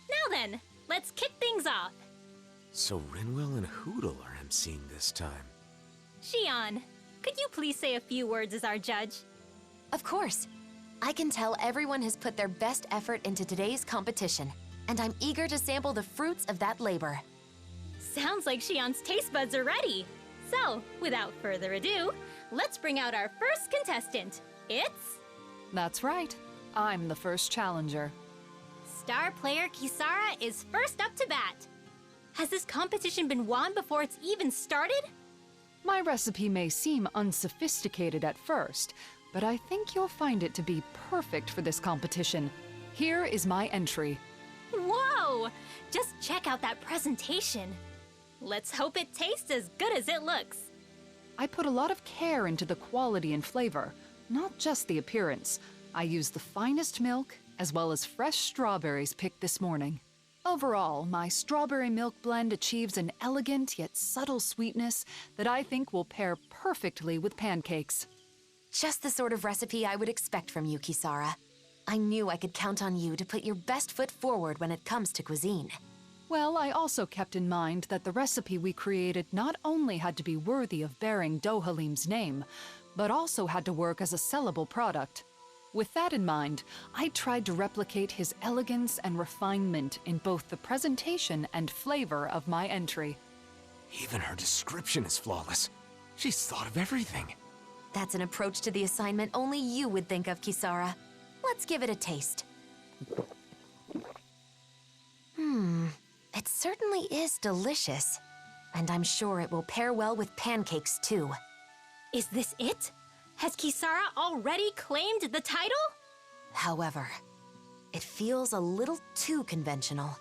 Now then, let's kick things off. So Rinwell and Hootle are emceeing this time. Shion, could you please say a few words as our judge? Of course. I can tell everyone has put their best effort into today's competition, and I'm eager to sample the fruits of that labor. Sounds like Shion's taste buds are ready. So, without further ado, let's bring out our first contestant. It's... That's right. I'm the first challenger. Star player Kisara is first up to bat. Has this competition been won before it's even started? My recipe may seem unsophisticated at first, but I think you'll find it to be perfect for this competition. Here is my entry. Whoa! Just check out that presentation. Let's hope it tastes as good as it looks. I put a lot of care into the quality and flavor, not just the appearance. I used the finest milk, as well as fresh strawberries picked this morning. Overall, my strawberry milk blend achieves an elegant yet subtle sweetness that I think will pair perfectly with pancakes. Just the sort of recipe I would expect from you, Kisara. I knew I could count on you to put your best foot forward when it comes to cuisine. Well, I also kept in mind that the recipe we created not only had to be worthy of bearing Dohalim's name, but also had to work as a sellable product. With that in mind, I tried to replicate his elegance and refinement in both the presentation and flavor of my entry. Even her description is flawless. She's thought of everything. That's an approach to the assignment only you would think of, Kisara. Let's give it a taste. It certainly is delicious. And I'm sure it will pair well with pancakes, too. Is this it? Has Kisara already claimed the title? However, it feels a little too conventional.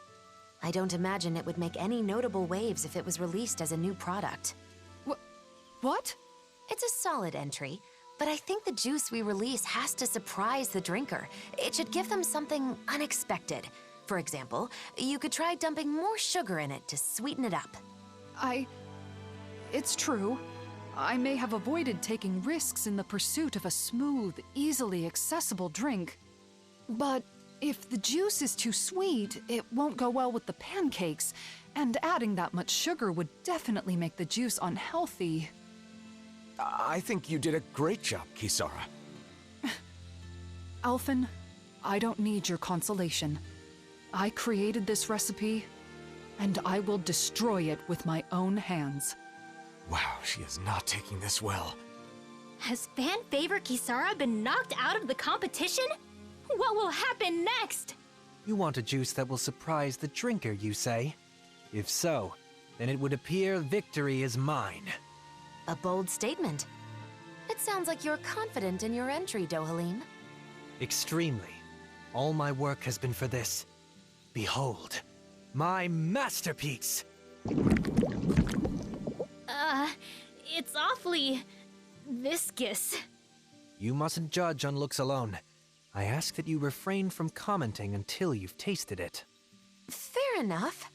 I don't imagine it would make any notable waves if it was released as a new product. What? It's a solid entry, but I think the juice we release has to surprise the drinker. It should give them something unexpected. For example, you could try dumping more sugar in it to sweeten it up. It's true. I may have avoided taking risks in the pursuit of a smooth, easily accessible drink. But if the juice is too sweet, it won't go well with the pancakes, and adding that much sugar would definitely make the juice unhealthy. I think you did a great job, Kisara. Alphen, I don't need your consolation. I created this recipe, and I will destroy it with my own hands. Wow, she is not taking this well. Has fan favorite Kisara been knocked out of the competition? What will happen next? You want a juice that will surprise the drinker, you say? If so, then it would appear victory is mine. A bold statement. It sounds like you're confident in your entry, Dohalim. Extremely. All my work has been for this. Behold, my masterpiece! It's awfully viscous. You mustn't judge on looks alone. I ask that you refrain from commenting until you've tasted it. Fair enough.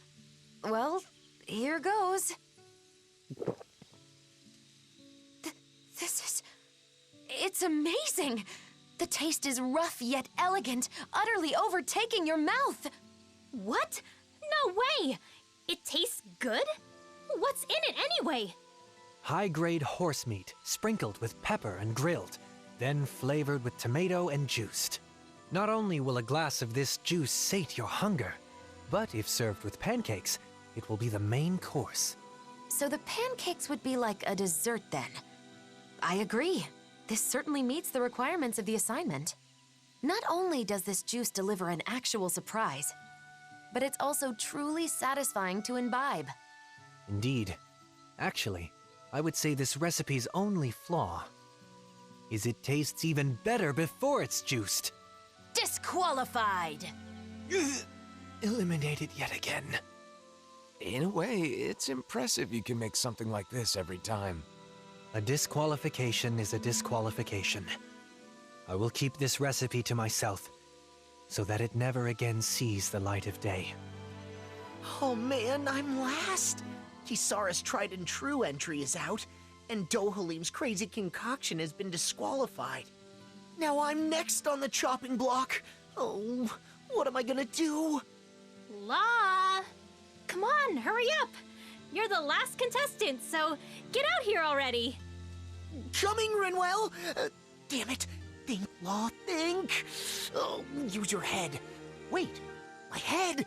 Well, here goes. It's amazing! The taste is rough yet elegant, utterly overtaking your mouth! What? No way! It tastes good? What's in it anyway? High-grade horse meat, sprinkled with pepper and grilled, then flavored with tomato and juiced. Not only will a glass of this juice sate your hunger, but if served with pancakes, it will be the main course. So the pancakes would be like a dessert then. I agree. This certainly meets the requirements of the assignment. Not only does this juice deliver an actual surprise, but it's also truly satisfying to imbibe. Indeed. Actually, I would say this recipe's only flaw is it tastes even better before it's juiced. Disqualified! Eliminated yet again. In a way, it's impressive you can make something like this every time. A disqualification is a disqualification. I will keep this recipe to myself, so that it never again sees the light of day. Oh man, I'm last! Kisara's tried and true entry is out, and Dohalim's crazy concoction has been disqualified. Now I'm next on the chopping block. Oh, what am I gonna do? La! Come on, hurry up! You're the last contestant, so get out here already! Coming, Rinwell! Damn it! Think, Law, think! Oh, use your head. Wait, my head?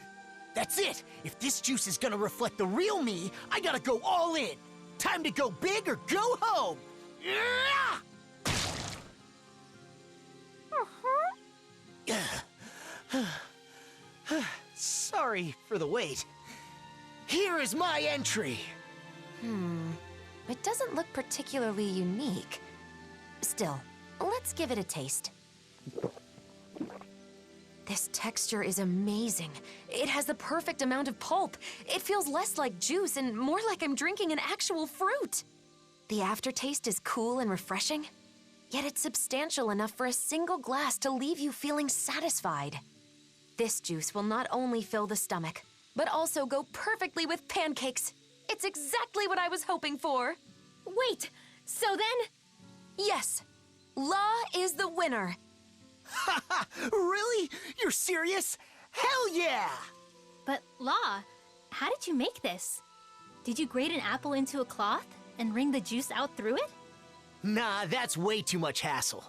That's it! If this juice is gonna reflect the real me, I gotta go all in! Time to go big or go home! Yeah! Sorry for the wait. Here is my entry! It doesn't look particularly unique. Still, let's give it a taste. This texture is amazing. It has the perfect amount of pulp. It feels less like juice and more like I'm drinking an actual fruit. The aftertaste is cool and refreshing, yet it's substantial enough for a single glass to leave you feeling satisfied. This juice will not only fill the stomach, but also go perfectly with pancakes. It's exactly what I was hoping for. Wait, so then? Yes, La is the winner. Haha, really? You're serious? Hell yeah! But La, how did you make this? Did you grate an apple into a cloth and wring the juice out through it? Nah, that's way too much hassle.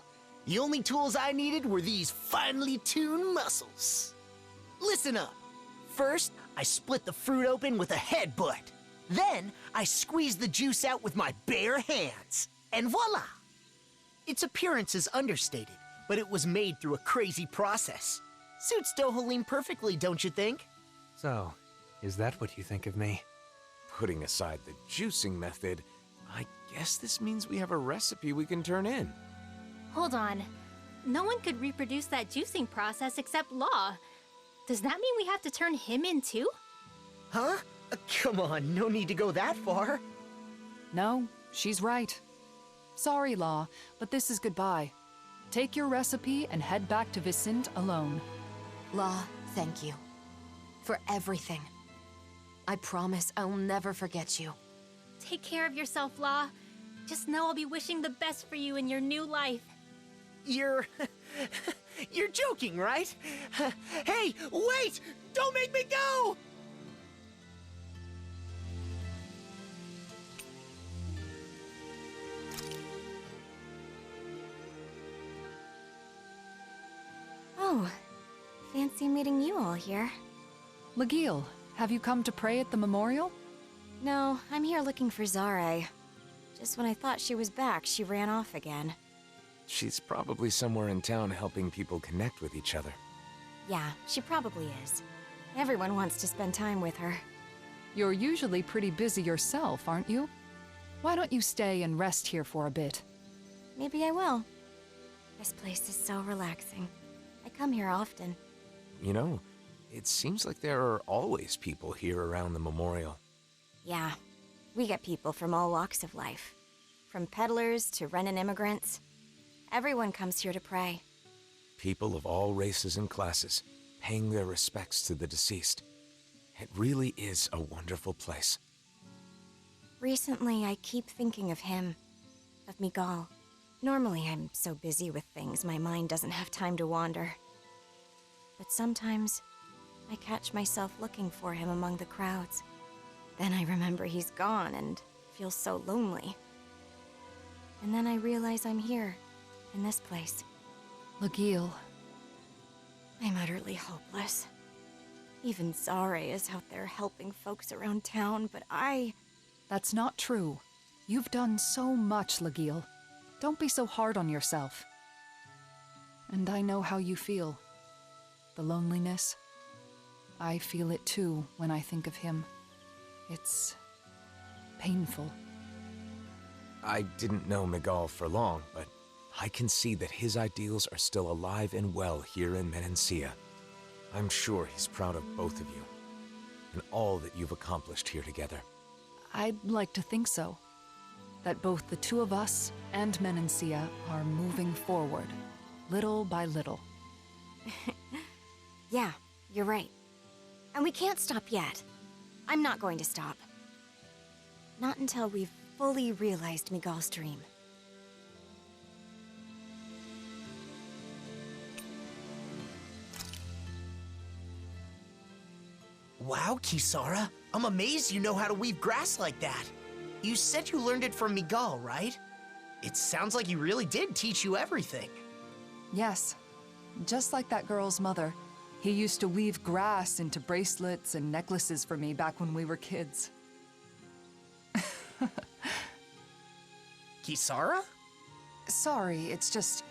The only tools I needed were these finely tuned muscles. Listen up. First, I split the fruit open with a headbutt. Then, I squeezed the juice out with my bare hands. And voila! Its appearance is understated, but it was made through a crazy process. Suits Dohalim perfectly, don't you think? So, is that what you think of me? Putting aside the juicing method, I guess this means we have a recipe we can turn in. Hold on. No one could reproduce that juicing process except Law. Does that mean we have to turn him in too? Huh? Come on, no need to go that far. No, she's right. Sorry, Law, but this is goodbye. Take your recipe and head back to Vicente alone. Law, thank you. For everything. I promise I'll never forget you. Take care of yourself, Law. Just know I'll be wishing the best for you in your new life. You're joking, right? Hey, wait! Don't make me go! Oh, fancy meeting you all here. Legil, have you come to pray at the memorial? No, I'm here looking for Zare. Just when I thought she was back, she ran off again. She's probably somewhere in town helping people connect with each other. Yeah, she probably is. Everyone wants to spend time with her. You're usually pretty busy yourself, aren't you? Why don't you stay and rest here for a bit? Maybe I will. This place is so relaxing. I come here often. You know, it seems like there are always people here around the memorial. Yeah, we get people from all walks of life. From peddlers to Renan immigrants. Everyone comes here to pray. People of all races and classes, paying their respects to the deceased. It really is a wonderful place. Recently, I keep thinking of him. Of Miguel. Normally, I'm so busy with things, my mind doesn't have time to wander. But sometimes, I catch myself looking for him among the crowds. Then I remember he's gone and feel so lonely. And then I realize I'm here, in this place. Legil. I'm utterly hopeless. Even Zare is out there helping folks around town, but That's not true. You've done so much, Legil. Don't be so hard on yourself. And I know how you feel. The loneliness. I feel it too when I think of him. It's painful. I didn't know Miguel for long, but I can see that his ideals are still alive and well here in Menancia. I'm sure he's proud of both of you, and all that you've accomplished here together. I'd like to think so. That both the two of us and Menancia are moving forward, little by little. yeah, you're right. And we can't stop yet. I'm not going to stop. Not until we've fully realized Miguel's dream. Wow, Kisara, I'm amazed you know how to weave grass like that. You said you learned it from Miguel, right? It sounds like he really did teach you everything. Yes, just like that girl's mother. He used to weave grass into bracelets and necklaces for me back when we were kids. Kisara? Sorry, it's just...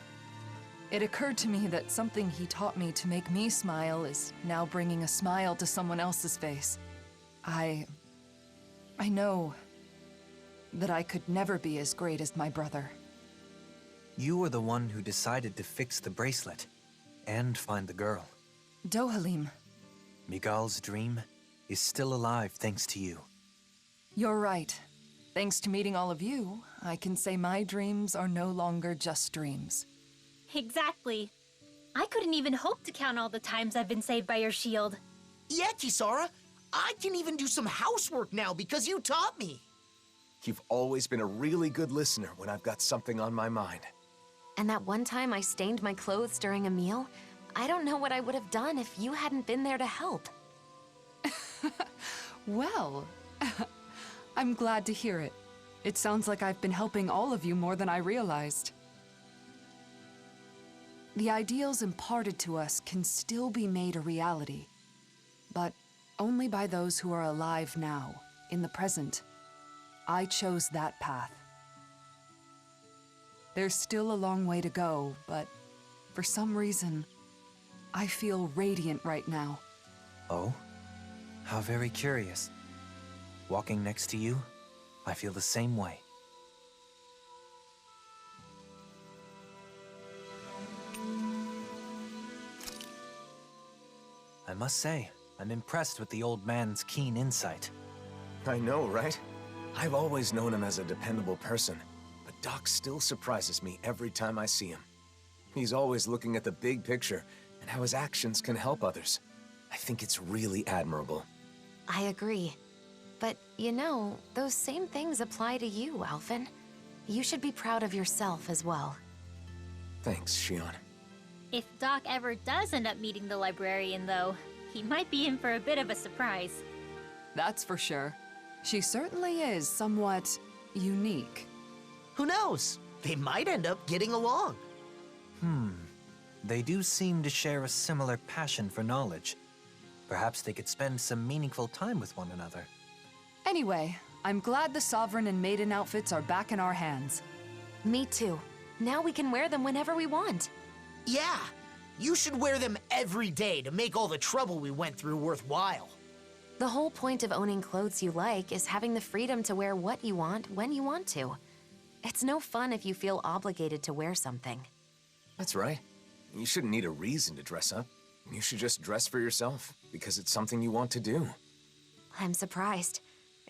It occurred to me that something he taught me to make me smile is now bringing a smile to someone else's face. I know that I could never be as great as my brother. You were the one who decided to fix the bracelet and find the girl. Dohalim. Miguel's dream is still alive thanks to you. You're right. Thanks to meeting all of you, I can say my dreams are no longer just dreams. Exactly. I couldn't even hope to count all the times I've been saved by your shield. Yeah, Kisara. I can even do some housework now because you taught me. You've always been a really good listener when I've got something on my mind. And that one time I stained my clothes during a meal, I don't know what I would have done if you hadn't been there to help. Well, I'm glad to hear it. It sounds like I've been helping all of you more than I realized. The ideals imparted to us can still be made a reality, but only by those who are alive now, in the present. I chose that path. There's still a long way to go, but for some reason, I feel radiant right now. Oh? How very curious. Walking next to you, I feel the same way. I must say, I'm impressed with the old man's keen insight. I know, right? I've always known him as a dependable person, but Doc still surprises me every time I see him. He's always looking at the big picture and how his actions can help others. I think it's really admirable. I agree. But, you know, those same things apply to you, Alphen. You should be proud of yourself as well. Thanks, Shion. If Doc ever does end up meeting the librarian, though, he might be in for a bit of a surprise. That's for sure. She certainly is somewhat unique. Who knows? They might end up getting along. They do seem to share a similar passion for knowledge. Perhaps they could spend some meaningful time with one another. Anyway, I'm glad the Sovereign and Maiden outfits are back in our hands. Me too. Now we can wear them whenever we want. Yeah, you should wear them every day to make all the trouble we went through worthwhile. The whole point of owning clothes you like is having the freedom to wear what you want when you want to. It's no fun if you feel obligated to wear something. That's right. You shouldn't need a reason to dress up. You should just dress for yourself, because it's something you want to do. I'm surprised.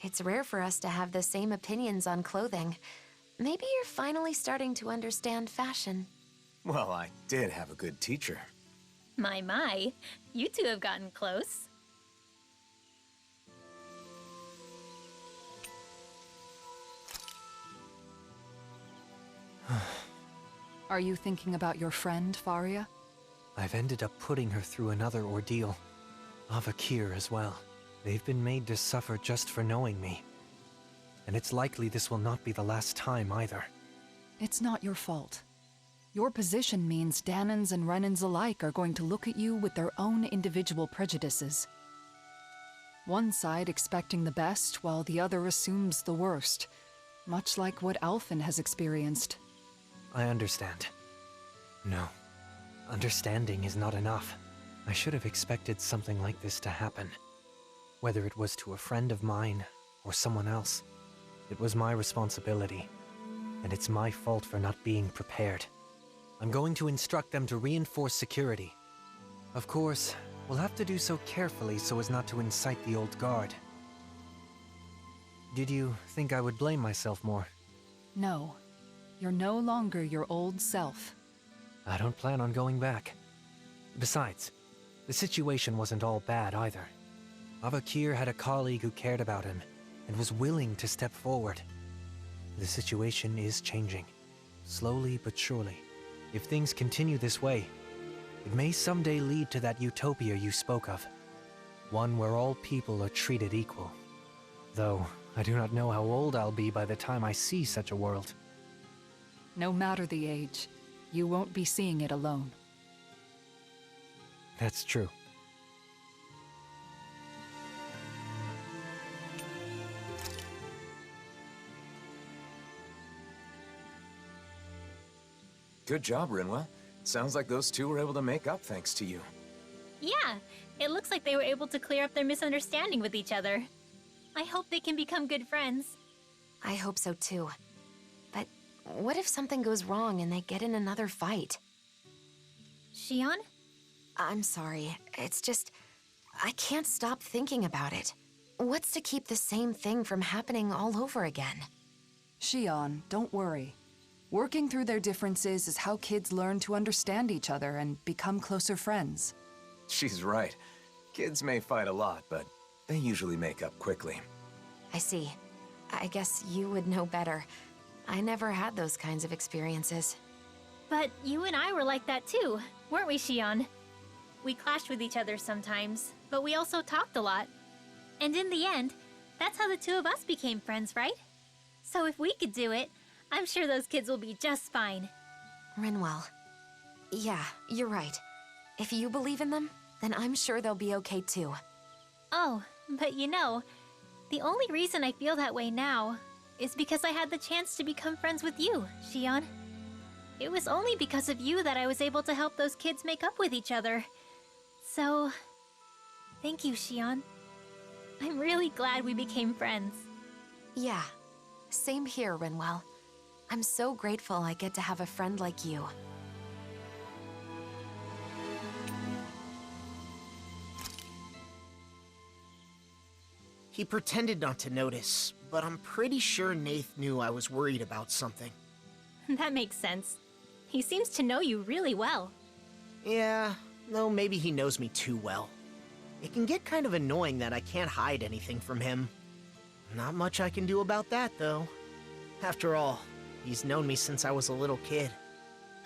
It's rare for us to have the same opinions on clothing. Maybe you're finally starting to understand fashion. Well, I did have a good teacher. My, you two have gotten close. Are you thinking about your friend, Faria? I've ended up putting her through another ordeal. Avakir as well. They've been made to suffer just for knowing me. And it's likely this will not be the last time either. It's not your fault. Your position means Danans and Renans alike are going to look at you with their own individual prejudices. One side expecting the best, while the other assumes the worst. Much like what Alphen has experienced. I understand. No. Understanding is not enough. I should have expected something like this to happen. Whether it was to a friend of mine, or someone else. It was my responsibility. And it's my fault for not being prepared. I'm going to instruct them to reinforce security. Of course, we'll have to do so carefully so as not to incite the old guard. Did you think I would blame myself more? No. You're no longer your old self. I don't plan on going back. Besides, the situation wasn't all bad either. Avakir had a colleague who cared about him and was willing to step forward. The situation is changing, slowly but surely. If things continue this way, it may someday lead to that utopia you spoke of. One where all people are treated equal. Though, I do not know how old I'll be by the time I see such a world. No matter the age, you won't be seeing it alone. That's true. Good job, Rinwell. Sounds like those two were able to make up thanks to you. Yeah, it looks like they were able to clear up their misunderstanding with each other. I hope they can become good friends. I hope so too. But what if something goes wrong and they get in another fight? Shion? I'm sorry. It's just... I can't stop thinking about it. What's to keep the same thing from happening all over again? Shion, don't worry. Working through their differences is how kids learn to understand each other and become closer friends. She's right. Kids may fight a lot, but they usually make up quickly. I see. I guess you would know better. I never had those kinds of experiences. But you and I were like that too, weren't we, Shion? We clashed with each other sometimes, but we also talked a lot. And in the end, that's how the two of us became friends, right? So if we could do it, I'm sure those kids will be just fine. Rinwell, Yeah, you're right. If you believe in them, then I'm sure they'll be okay too. Oh, but you know, the only reason I feel that way now is because I had the chance to become friends with you, Shion. It was only because of you that I was able to help those kids make up with each other. So, thank you, Shion. I'm really glad we became friends. Yeah, same here, Rinwell. I'm so grateful I get to have a friend like you. He pretended not to notice, but I'm pretty sure Nath knew I was worried about something. That makes sense. He seems to know you really well. Yeah, though maybe he knows me too well. It can get kind of annoying that I can't hide anything from him. Not much I can do about that, though. After all, he's known me since I was a little kid.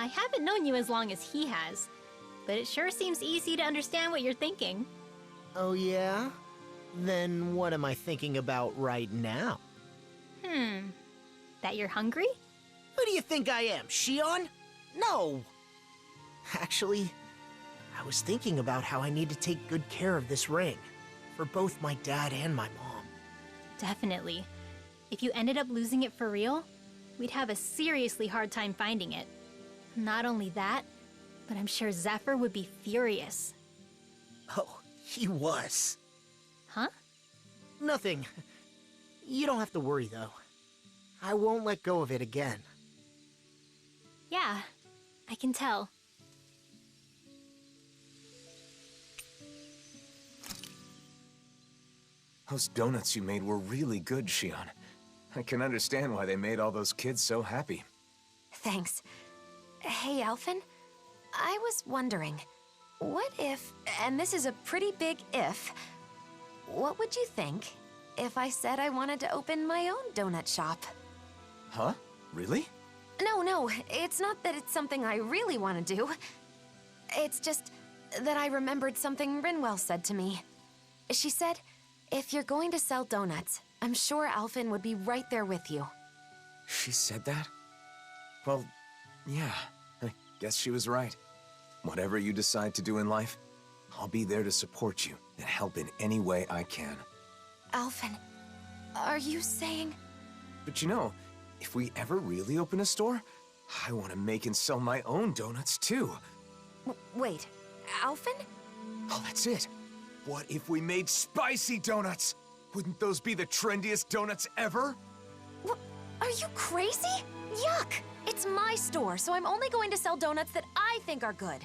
I haven't known you as long as he has, but it sure seems easy to understand what you're thinking. Oh yeah? Then what am I thinking about right now? That you're hungry? Who do you think I am, Shion? No! Actually, I was thinking about how I need to take good care of this ring. For both my dad and my mom. Definitely. If you ended up losing it for real, we'd have a seriously hard time finding it. Not only that, but I'm sure Zephyr would be furious. Oh, he was. Huh? Nothing. You don't have to worry, though. I won't let go of it again. Yeah, I can tell. Those donuts you made were really good, Shion. I can understand why they made all those kids so happy. Thanks. Hey, Alphen. I was wondering, what if, and this is a pretty big if, what would you think if I said I wanted to open my own donut shop? Huh? Really? No, it's not that it's something I really want to do. It's just that I remembered something Rinwell said to me. She said, if you're going to sell donuts, I'm sure Alphen would be right there with you. She said that? Well, yeah, I guess she was right. Whatever you decide to do in life, I'll be there to support you and help in any way I can. Alphen, are you saying... But you know, if we ever really open a store, I want to make and sell my own donuts too. Wait, Alphen? Oh, that's it. What if we made spicy donuts? Wouldn't those be the trendiest donuts ever? Are you crazy? Yuck! It's my store, so I'm only going to sell donuts that I think are good.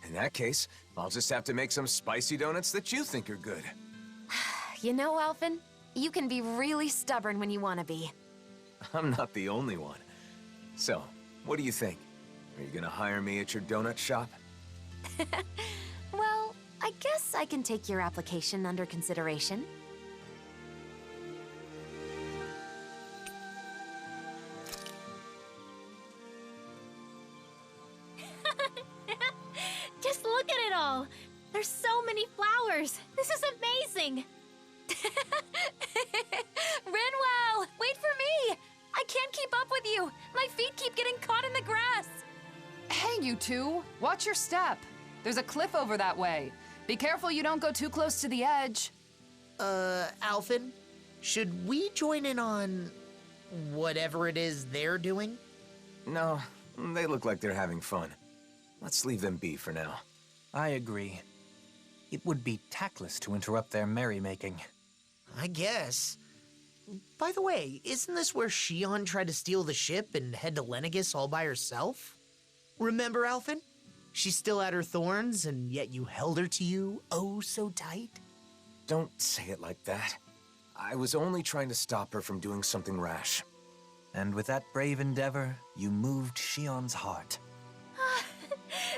In that case, I'll just have to make some spicy donuts that you think are good. You know, Alphen, you can be really stubborn when you want to be. I'm not the only one. So, what do you think? Are you gonna hire me at your donut shop? Well, I guess I can take your application under consideration. Just look at it all! There's so many flowers! This is amazing! Rinwell, wait for me! I can't keep up with you! My feet keep getting caught in the grass! Hey, you two! Watch your step! There's a cliff over that way. Be careful you don't go too close to the edge. Alphen, should we join in on whatever it is they're doing? No, they look like they're having fun. Let's leave them be for now. I agree. It would be tactless to interrupt their merrymaking. I guess. By the way, isn't this where Shion tried to steal the ship and head to Lenegis all by herself? Remember, Alphen? She still had her thorns, and yet you held her to you oh so tight? Don't say it like that. I was only trying to stop her from doing something rash. And with that brave endeavor, you moved Shion's heart.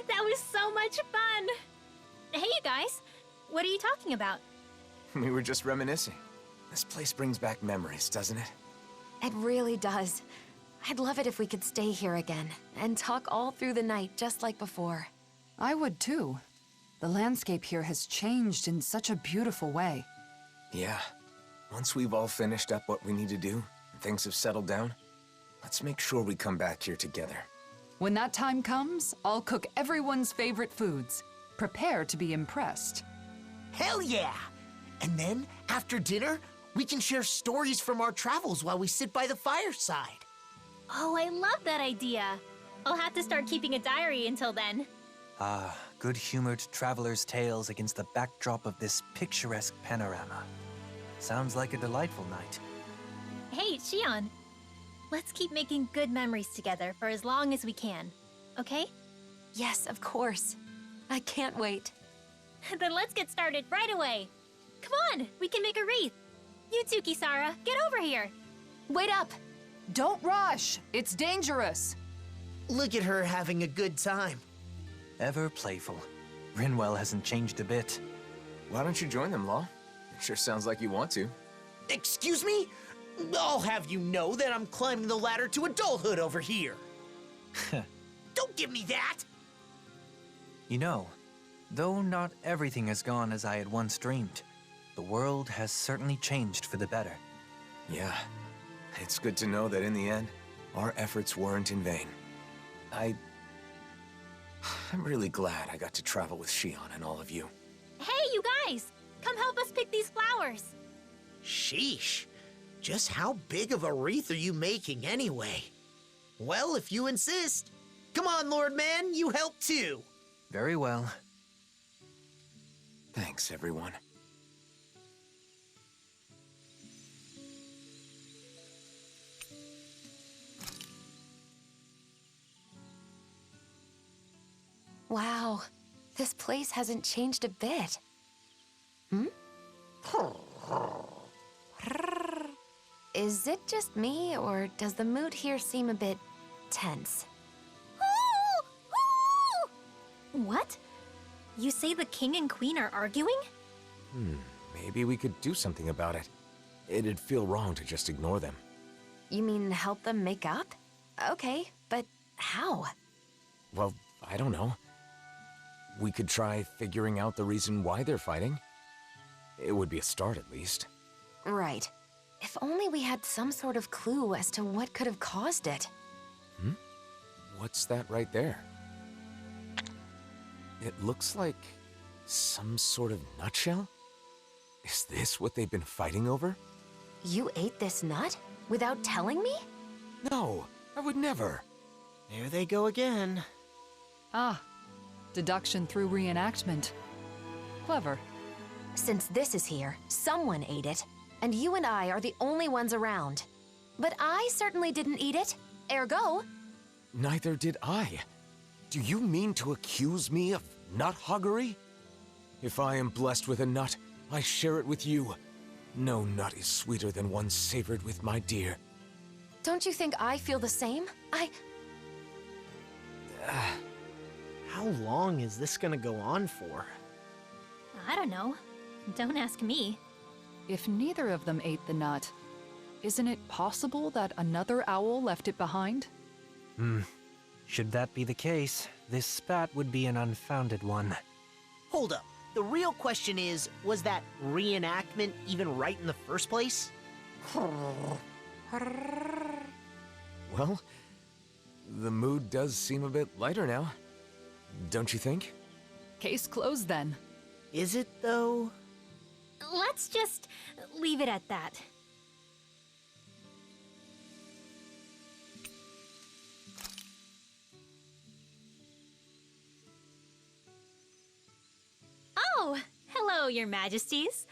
That was so much fun! Hey, you guys. What are you talking about? We were just reminiscing. This place brings back memories, doesn't it? It really does. I'd love it if we could stay here again and talk all through the night just like before. I would too. The landscape here has changed in such a beautiful way. Yeah. Once we've all finished up what we need to do, and things have settled down, let's make sure we come back here together. When that time comes, I'll cook everyone's favorite foods. Prepare to be impressed. Hell yeah! And then, after dinner, we can share stories from our travels while we sit by the fireside. Oh, I love that idea. I'll have to start keeping a diary until then. Ah, good-humored traveler's tales against the backdrop of this picturesque panorama. Sounds like a delightful night. Hey, Shion. Let's keep making good memories together for as long as we can, okay? Yes, of course. I can't wait. Then let's get started right away. Come on, we can make a wreath. You too, Kisara, get over here. Wait up! Don't rush! It's dangerous! Look at her having a good time. Ever playful. Rinwell hasn't changed a bit. Why don't you join them, Law? It sure sounds like you want to. Excuse me? I'll have you know that I'm climbing the ladder to adulthood over here. Don't give me that! You know, though not everything has gone as I had once dreamed, the world has certainly changed for the better. Yeah, it's good to know that in the end, our efforts weren't in vain. I'm really glad I got to travel with Shion and all of you. Hey, you guys! Come help us pick these flowers. Sheesh. Just how big of a wreath are you making anyway? Well, if you insist. Come on, Lord Man, you help too. Very well. Thanks, everyone. Wow, this place hasn't changed a bit. Hmm? Is it just me, or does the mood here seem a bit tense? What? You say the king and queen are arguing? Maybe we could do something about it. It'd feel wrong to just ignore them. You mean help them make up? Okay, but how? Well, I don't know. We could try figuring out the reason why they're fighting. It would be a start, at least. Right. If only we had some sort of clue as to what could have caused it. What's that right there? It looks like some sort of nutshell? Is this what they've been fighting over? You ate this nut? Without telling me? No, I would never. There they go again. Ah, deduction through reenactment. Clever. Since this is here, someone ate it, and you and I are the only ones around. But I certainly didn't eat it. Ergo, Neither did I. Do you mean to accuse me of nut hoggery? If I am blessed with a nut, I share it with you. No nut is sweeter than one savored with my dear. don't you think I feel the same? How long is this gonna go on for? I don't know. Don't ask me. If neither of them ate the nut, isn't it possible that another owl left it behind? Should that be the case, this spat would be an unfounded one. Hold up. The real question is, was that reenactment even right in the first place? Well, the mood does seem a bit lighter now. Don't you think? Case closed then. Is it, though? Let's just leave it at that. Oh, hello, your majesties.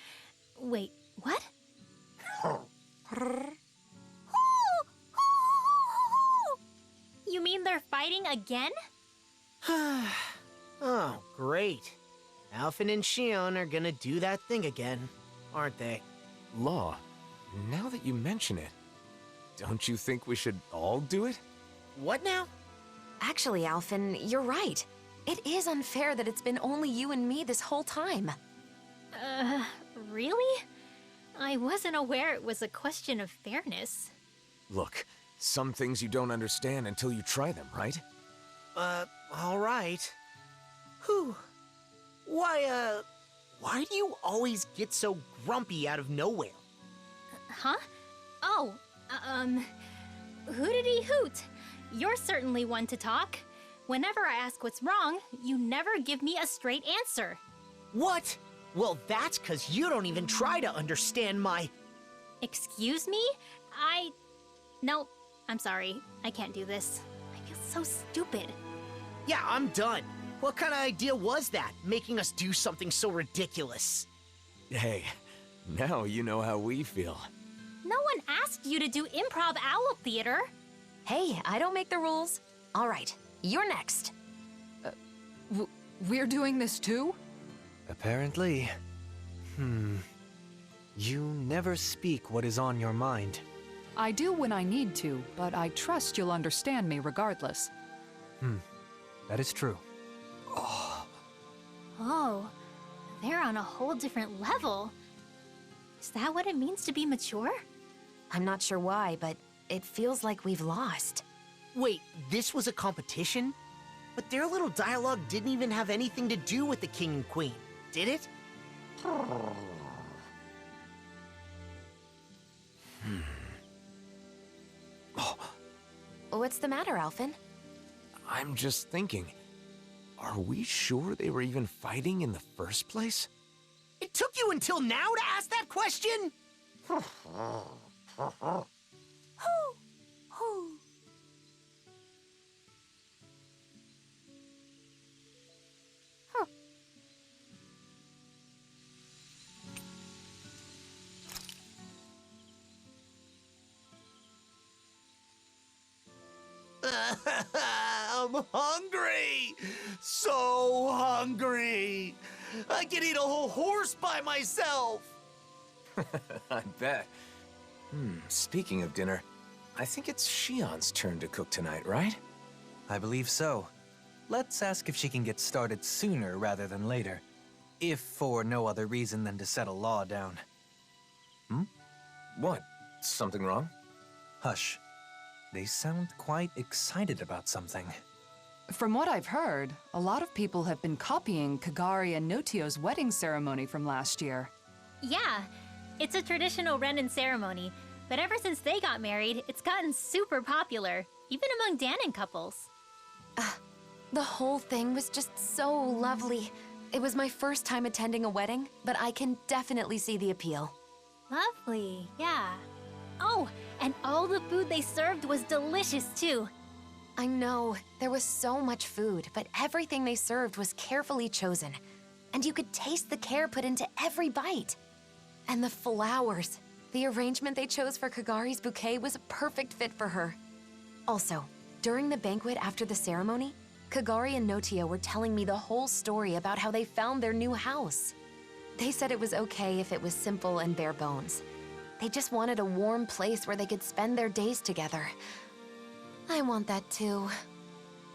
Wait, what? You mean they're fighting again? Oh, great. Alphen and Shion are gonna do that thing again, aren't they? Law, now that you mention it, don't you think we should all do it? What now? Actually, Alphen, you're right. It is unfair that it's been only you and me this whole time. Really? I wasn't aware it was a question of fairness. Look, some things you don't understand until you try them, right? All right. Whew. Why do you always get so grumpy out of nowhere? Huh? Oh, who did he hoot? you're certainly one to talk. Whenever I ask what's wrong, you never give me a straight answer. What? Well, that's 'cause you don't even try to understand my... Excuse me? No, I'm sorry. I can't do this. I feel so stupid. Yeah, I'm done. What kind of idea was that, making us do something so ridiculous? Hey, now you know how we feel. No one asked you to do improv owl theater. Hey, I don't make the rules. All right, you're next. We're doing this too? Apparently. You never speak what is on your mind. I do when I need to, but I trust you'll understand me regardless. That is true. Oh, they're on a whole different level. Is that what it means to be mature? I'm not sure why, but it feels like we've lost. Wait, this was a competition? But their little dialogue didn't even have anything to do with the king and queen, did it? What's the matter, Alphen? I'm just thinking, are we sure they were even fighting in the first place? It took you until now to ask that question? I'm hungry! So hungry! I could eat a whole horse by myself! I bet. Speaking of dinner, I think it's Shion's turn to cook tonight, right? I believe so. Let's ask if she can get started sooner rather than later. If for no other reason than to set a law down. What? Something wrong? Hush. They sound quite excited about something. From what I've heard, a lot of people have been copying Kagari and Notio's wedding ceremony from last year. Yeah, it's a traditional Renin ceremony, but ever since they got married, it's gotten super popular, even among Danon couples. The whole thing was just so lovely. It was my first time attending a wedding, but I can definitely see the appeal. Lovely, yeah. Oh, and all the food they served was delicious too. I know, there was so much food, but everything they served was carefully chosen. And you could taste the care put into every bite. And the flowers. The arrangement they chose for Kagari's bouquet was a perfect fit for her. Also, during the banquet after the ceremony, Kagari and Notio were telling me the whole story about how they found their new house. They said it was okay if it was simple and bare bones. They just wanted a warm place where they could spend their days together. I want that too.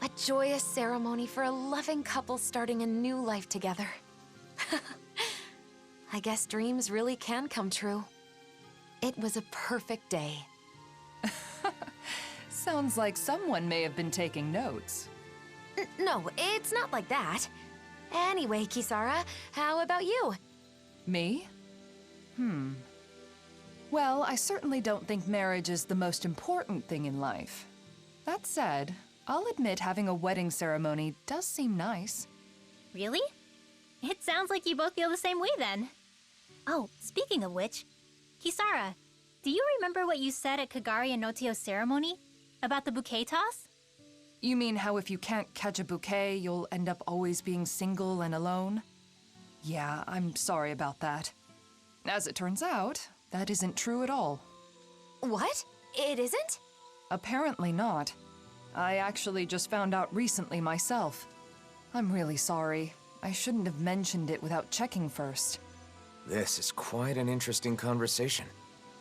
A joyous ceremony for a loving couple starting a new life together. I guess dreams really can come true. It was a perfect day. Sounds like someone may have been taking notes. No, it's not like that. Anyway, Kisara, how about you? Me? Well, I certainly don't think marriage is the most important thing in life. That said, I'll admit having a wedding ceremony does seem nice. Really? It sounds like you both feel the same way then. Oh, speaking of which, Kisara, do you remember what you said at Kagari and Notio's ceremony? About the bouquet toss? You mean how if you can't catch a bouquet, you'll end up always being single and alone? Yeah, I'm sorry about that. As it turns out, that isn't true at all. What? It isn't? Apparently not. I actually just found out recently myself. I'm really sorry. I shouldn't have mentioned it without checking first. This is quite an interesting conversation,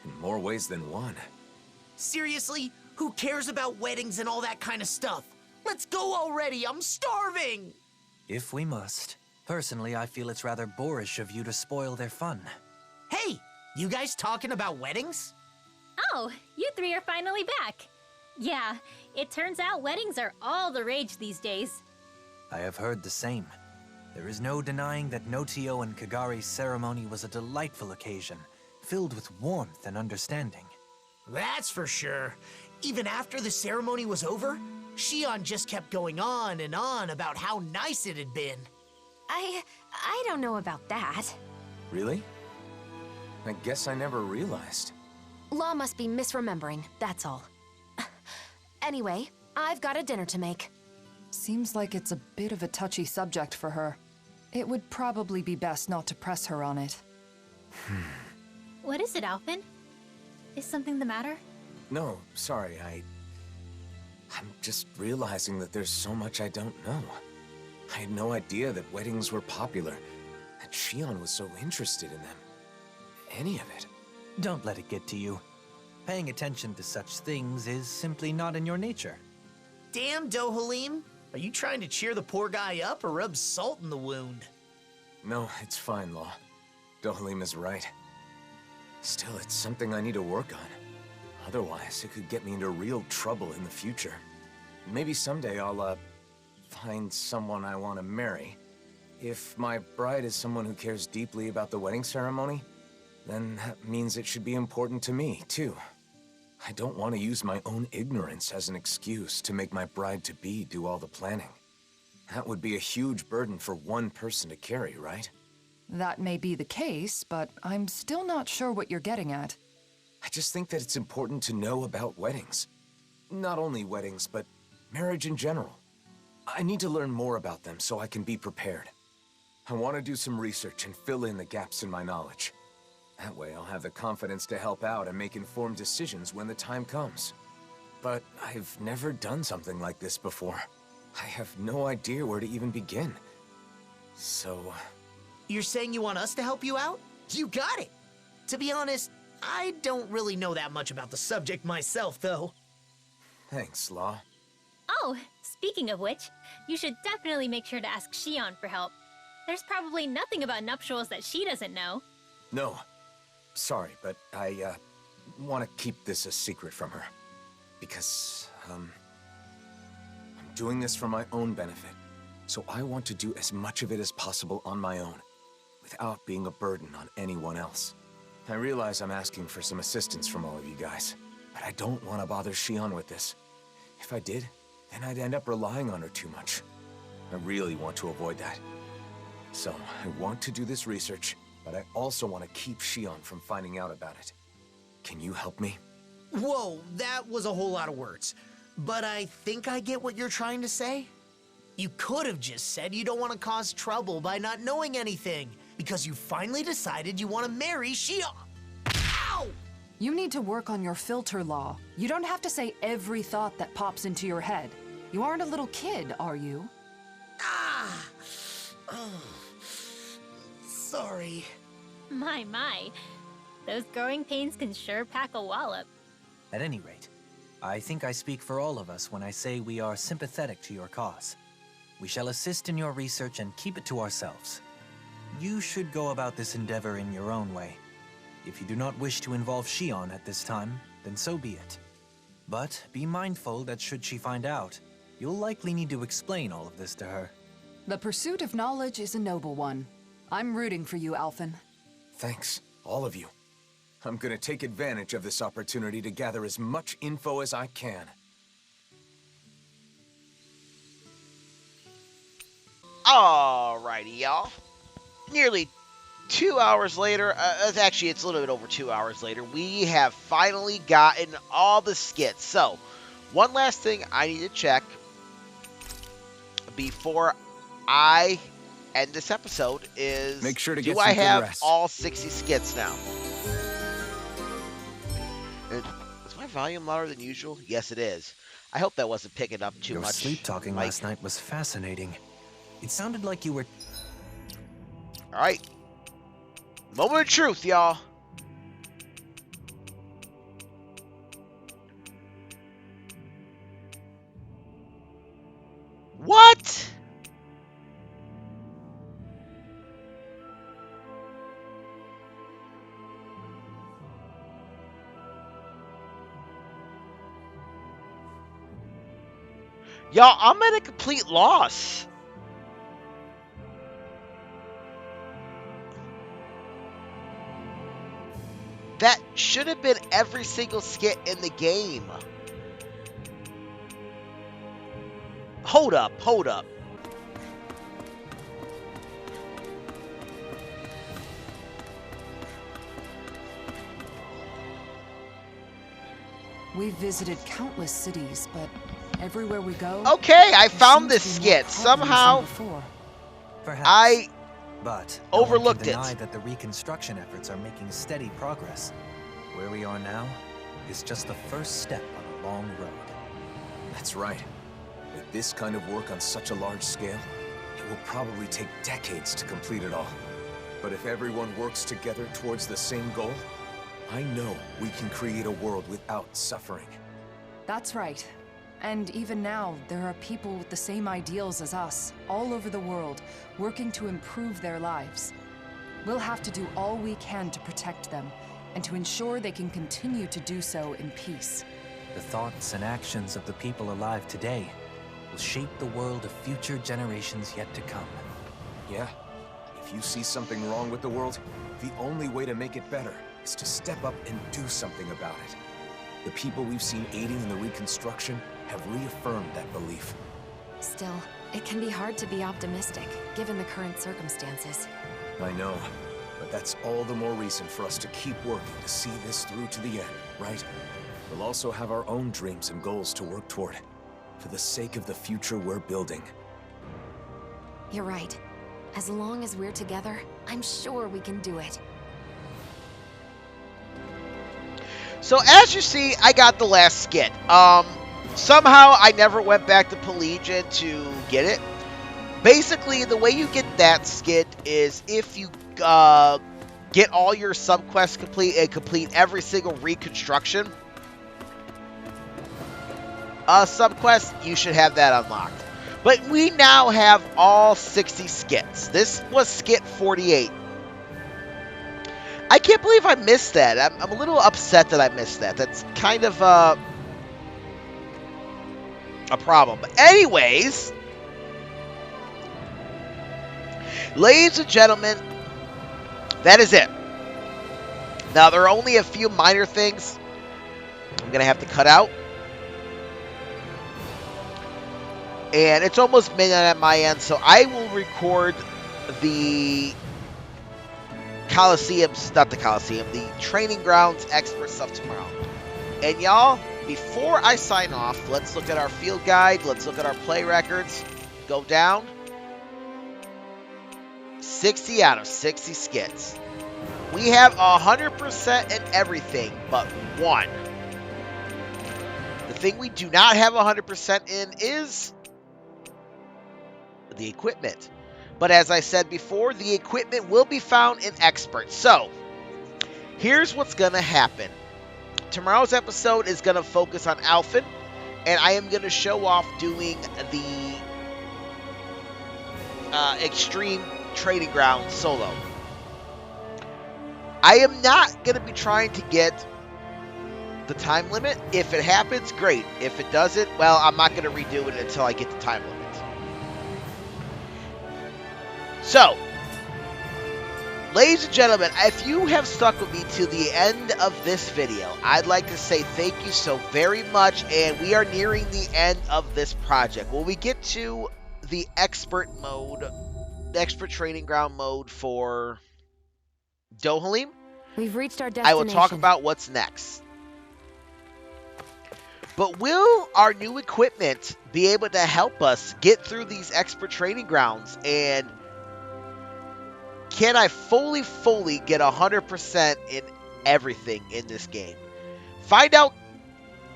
in more ways than one. Seriously? Who cares about weddings and all that kind of stuff? Let's go already, I'm starving! If we must. Personally, I feel it's rather boorish of you to spoil their fun. Hey, you guys talking about weddings? Oh, you three are finally back. Yeah, it turns out weddings are all the rage these days. I have heard the same. There is no denying that Notio and Kagari's ceremony was a delightful occasion, filled with warmth and understanding. That's for sure. Even after the ceremony was over, Shion just kept going on and on about how nice it had been. I don't know about that. Really? I guess I never realized. Law must be misremembering, that's all. Anyway, I've got a dinner to make. Seems like it's a bit of a touchy subject for her. It would probably be best not to press her on it. What is it, Alphen? Is something the matter? No, sorry, I'm just realizing that there's so much I don't know. I had no idea that weddings were popular, that Shion was so interested in them. Any of it. Don't let it get to you. Paying attention to such things is simply not in your nature. Damn, Dohalim. Are you trying to cheer the poor guy up or rub salt in the wound? No, it's fine, Law. Dohalim is right. Still, it's something I need to work on. Otherwise, it could get me into real trouble in the future. Maybe someday I'll, find someone I want to marry. If my bride is someone who cares deeply about the wedding ceremony, then that means it should be important to me, too. I don't want to use my own ignorance as an excuse to make my bride-to-be do all the planning. That would be a huge burden for one person to carry, right? That may be the case, but I'm still not sure what you're getting at. I just think that it's important to know about weddings. Not only weddings, but marriage in general. I need to learn more about them so I can be prepared. I want to do some research and fill in the gaps in my knowledge. That way I'll have the confidence to help out and make informed decisions when the time comes. But I've never done something like this before. I have no idea where to even begin. So... You're saying you want us to help you out? You got it! To be honest, I don't really know that much about the subject myself, though. Thanks, Law. Oh, speaking of which, you should definitely make sure to ask Shion for help. There's probably nothing about nuptials that she doesn't know. No. Sorry, but I, want to keep this a secret from her. Because, I'm doing this for my own benefit. So I want to do as much of it as possible on my own, without being a burden on anyone else. I realize I'm asking for some assistance from all of you guys, but I don't want to bother Shion with this. If I did, then I'd end up relying on her too much. I really want to avoid that. So, I want to do this research, but I also want to keep Shion from finding out about it. Can you help me? Whoa, that was a whole lot of words. But I think I get what you're trying to say. You could have just said you don't want to cause trouble by not knowing anything, because you finally decided you want to marry Shion. Ow! You need to work on your filter, Law. You don't have to say every thought that pops into your head. You aren't a little kid, are you? Ah! Oh. Sorry. My. Those growing pains can sure pack a wallop. At any rate, I think I speak for all of us when I say we are sympathetic to your cause. We shall assist in your research and keep it to ourselves. You should go about this endeavor in your own way. If you do not wish to involve Shion at this time, then so be it. But be mindful that should she find out, you'll likely need to explain all of this to her. The pursuit of knowledge is a noble one. I'm rooting for you, Alphen. Thanks, all of you. I'm gonna take advantage of this opportunity to gather as much info as I can. Alrighty, y'all. Nearly 2 hours later, actually it's a little bit over 2 hours later, we have finally gotten all the skits. So, one last thing I need to check before I end this episode is, make sure to do get I some good have rest. all 60 skits now? Is my volume louder than usual? Yes, it is. I hope that wasn't picking up too Your much. sleep talking Like, last night was fascinating. It sounded like you were... Alright. Moment of truth, y'all. What? Y'all, I'm at a complete loss. That should have been every single skit in the game. Hold up, hold up. We've visited countless cities, but everywhere we go... Okay, I there found seems this to be more skit. problems than Somehow, before. Perhaps. But no one can overlooked it. deny that the reconstruction efforts are making steady progress. Where we are now is just the first step on a long road. That's right. With this kind of work on such a large scale, it will probably take decades to complete it all. But if everyone works together towards the same goal, I know we can create a world without suffering. That's right. And even now, there are people with the same ideals as us, all over the world, working to improve their lives. We'll have to do all we can to protect them, and to ensure they can continue to do so in peace. The thoughts and actions of the people alive today will shape the world of future generations yet to come. Yeah? If you see something wrong with the world, the only way to make it better is to step up and do something about it. The people we've seen aiding in the reconstruction have reaffirmed that belief. Still, it can be hard to be optimistic, given the current circumstances. I know, but that's all the more reason for us to keep working to see this through to the end, right? We'll also have our own dreams and goals to work toward, for the sake of the future we're building. You're right. As long as we're together, I'm sure we can do it. So as you see, I got the last skit. Somehow I never went back to Pelagian to get it. Basically, the way you get that skit is if you get all your subquests complete and complete every single reconstruction subquest, you should have that unlocked. But we now have all 60 skits. This was skit 48. I can't believe I missed that. I'm a little upset that I missed that. That's kind of a problem. But anyways, ladies and gentlemen, that is it. Now, there are only a few minor things I'm going to have to cut out. And it's almost midnight at my end, so I will record the the training grounds expert stuff tomorrow. And y'all, before I sign off, let's look at our field guide. Let's look at our play records. Go down. 60 out of 60 skits. We have 100% in everything but one. The thing we do not have 100% in is the equipment. But as I said before, the equipment will be found in Expert. So, here's what's going to happen. Tomorrow's episode is going to focus on Alphen, and I am going to show off doing the Extreme Trading Ground solo. I am not going to be trying to get the time limit. If it happens, great. If it doesn't, well, I'm not going to redo it until I get the time limit. So, ladies and gentlemen, if you have stuck with me to the end of this video, I'd like to say thank you so very much, and we are nearing the end of this project. When we get to the expert mode, the expert training ground mode for Dohalim, We've reached our I destination. will talk about what's next. But will our new equipment be able to help us get through these expert training grounds, and can I fully get 100% in everything in this game? Find out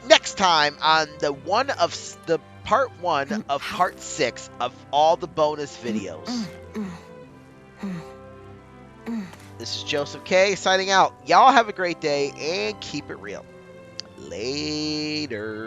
next time on the part 1 of part 6 of all the bonus videos. This is Joseph K signing out. Y'all have a great day and keep it real. Later.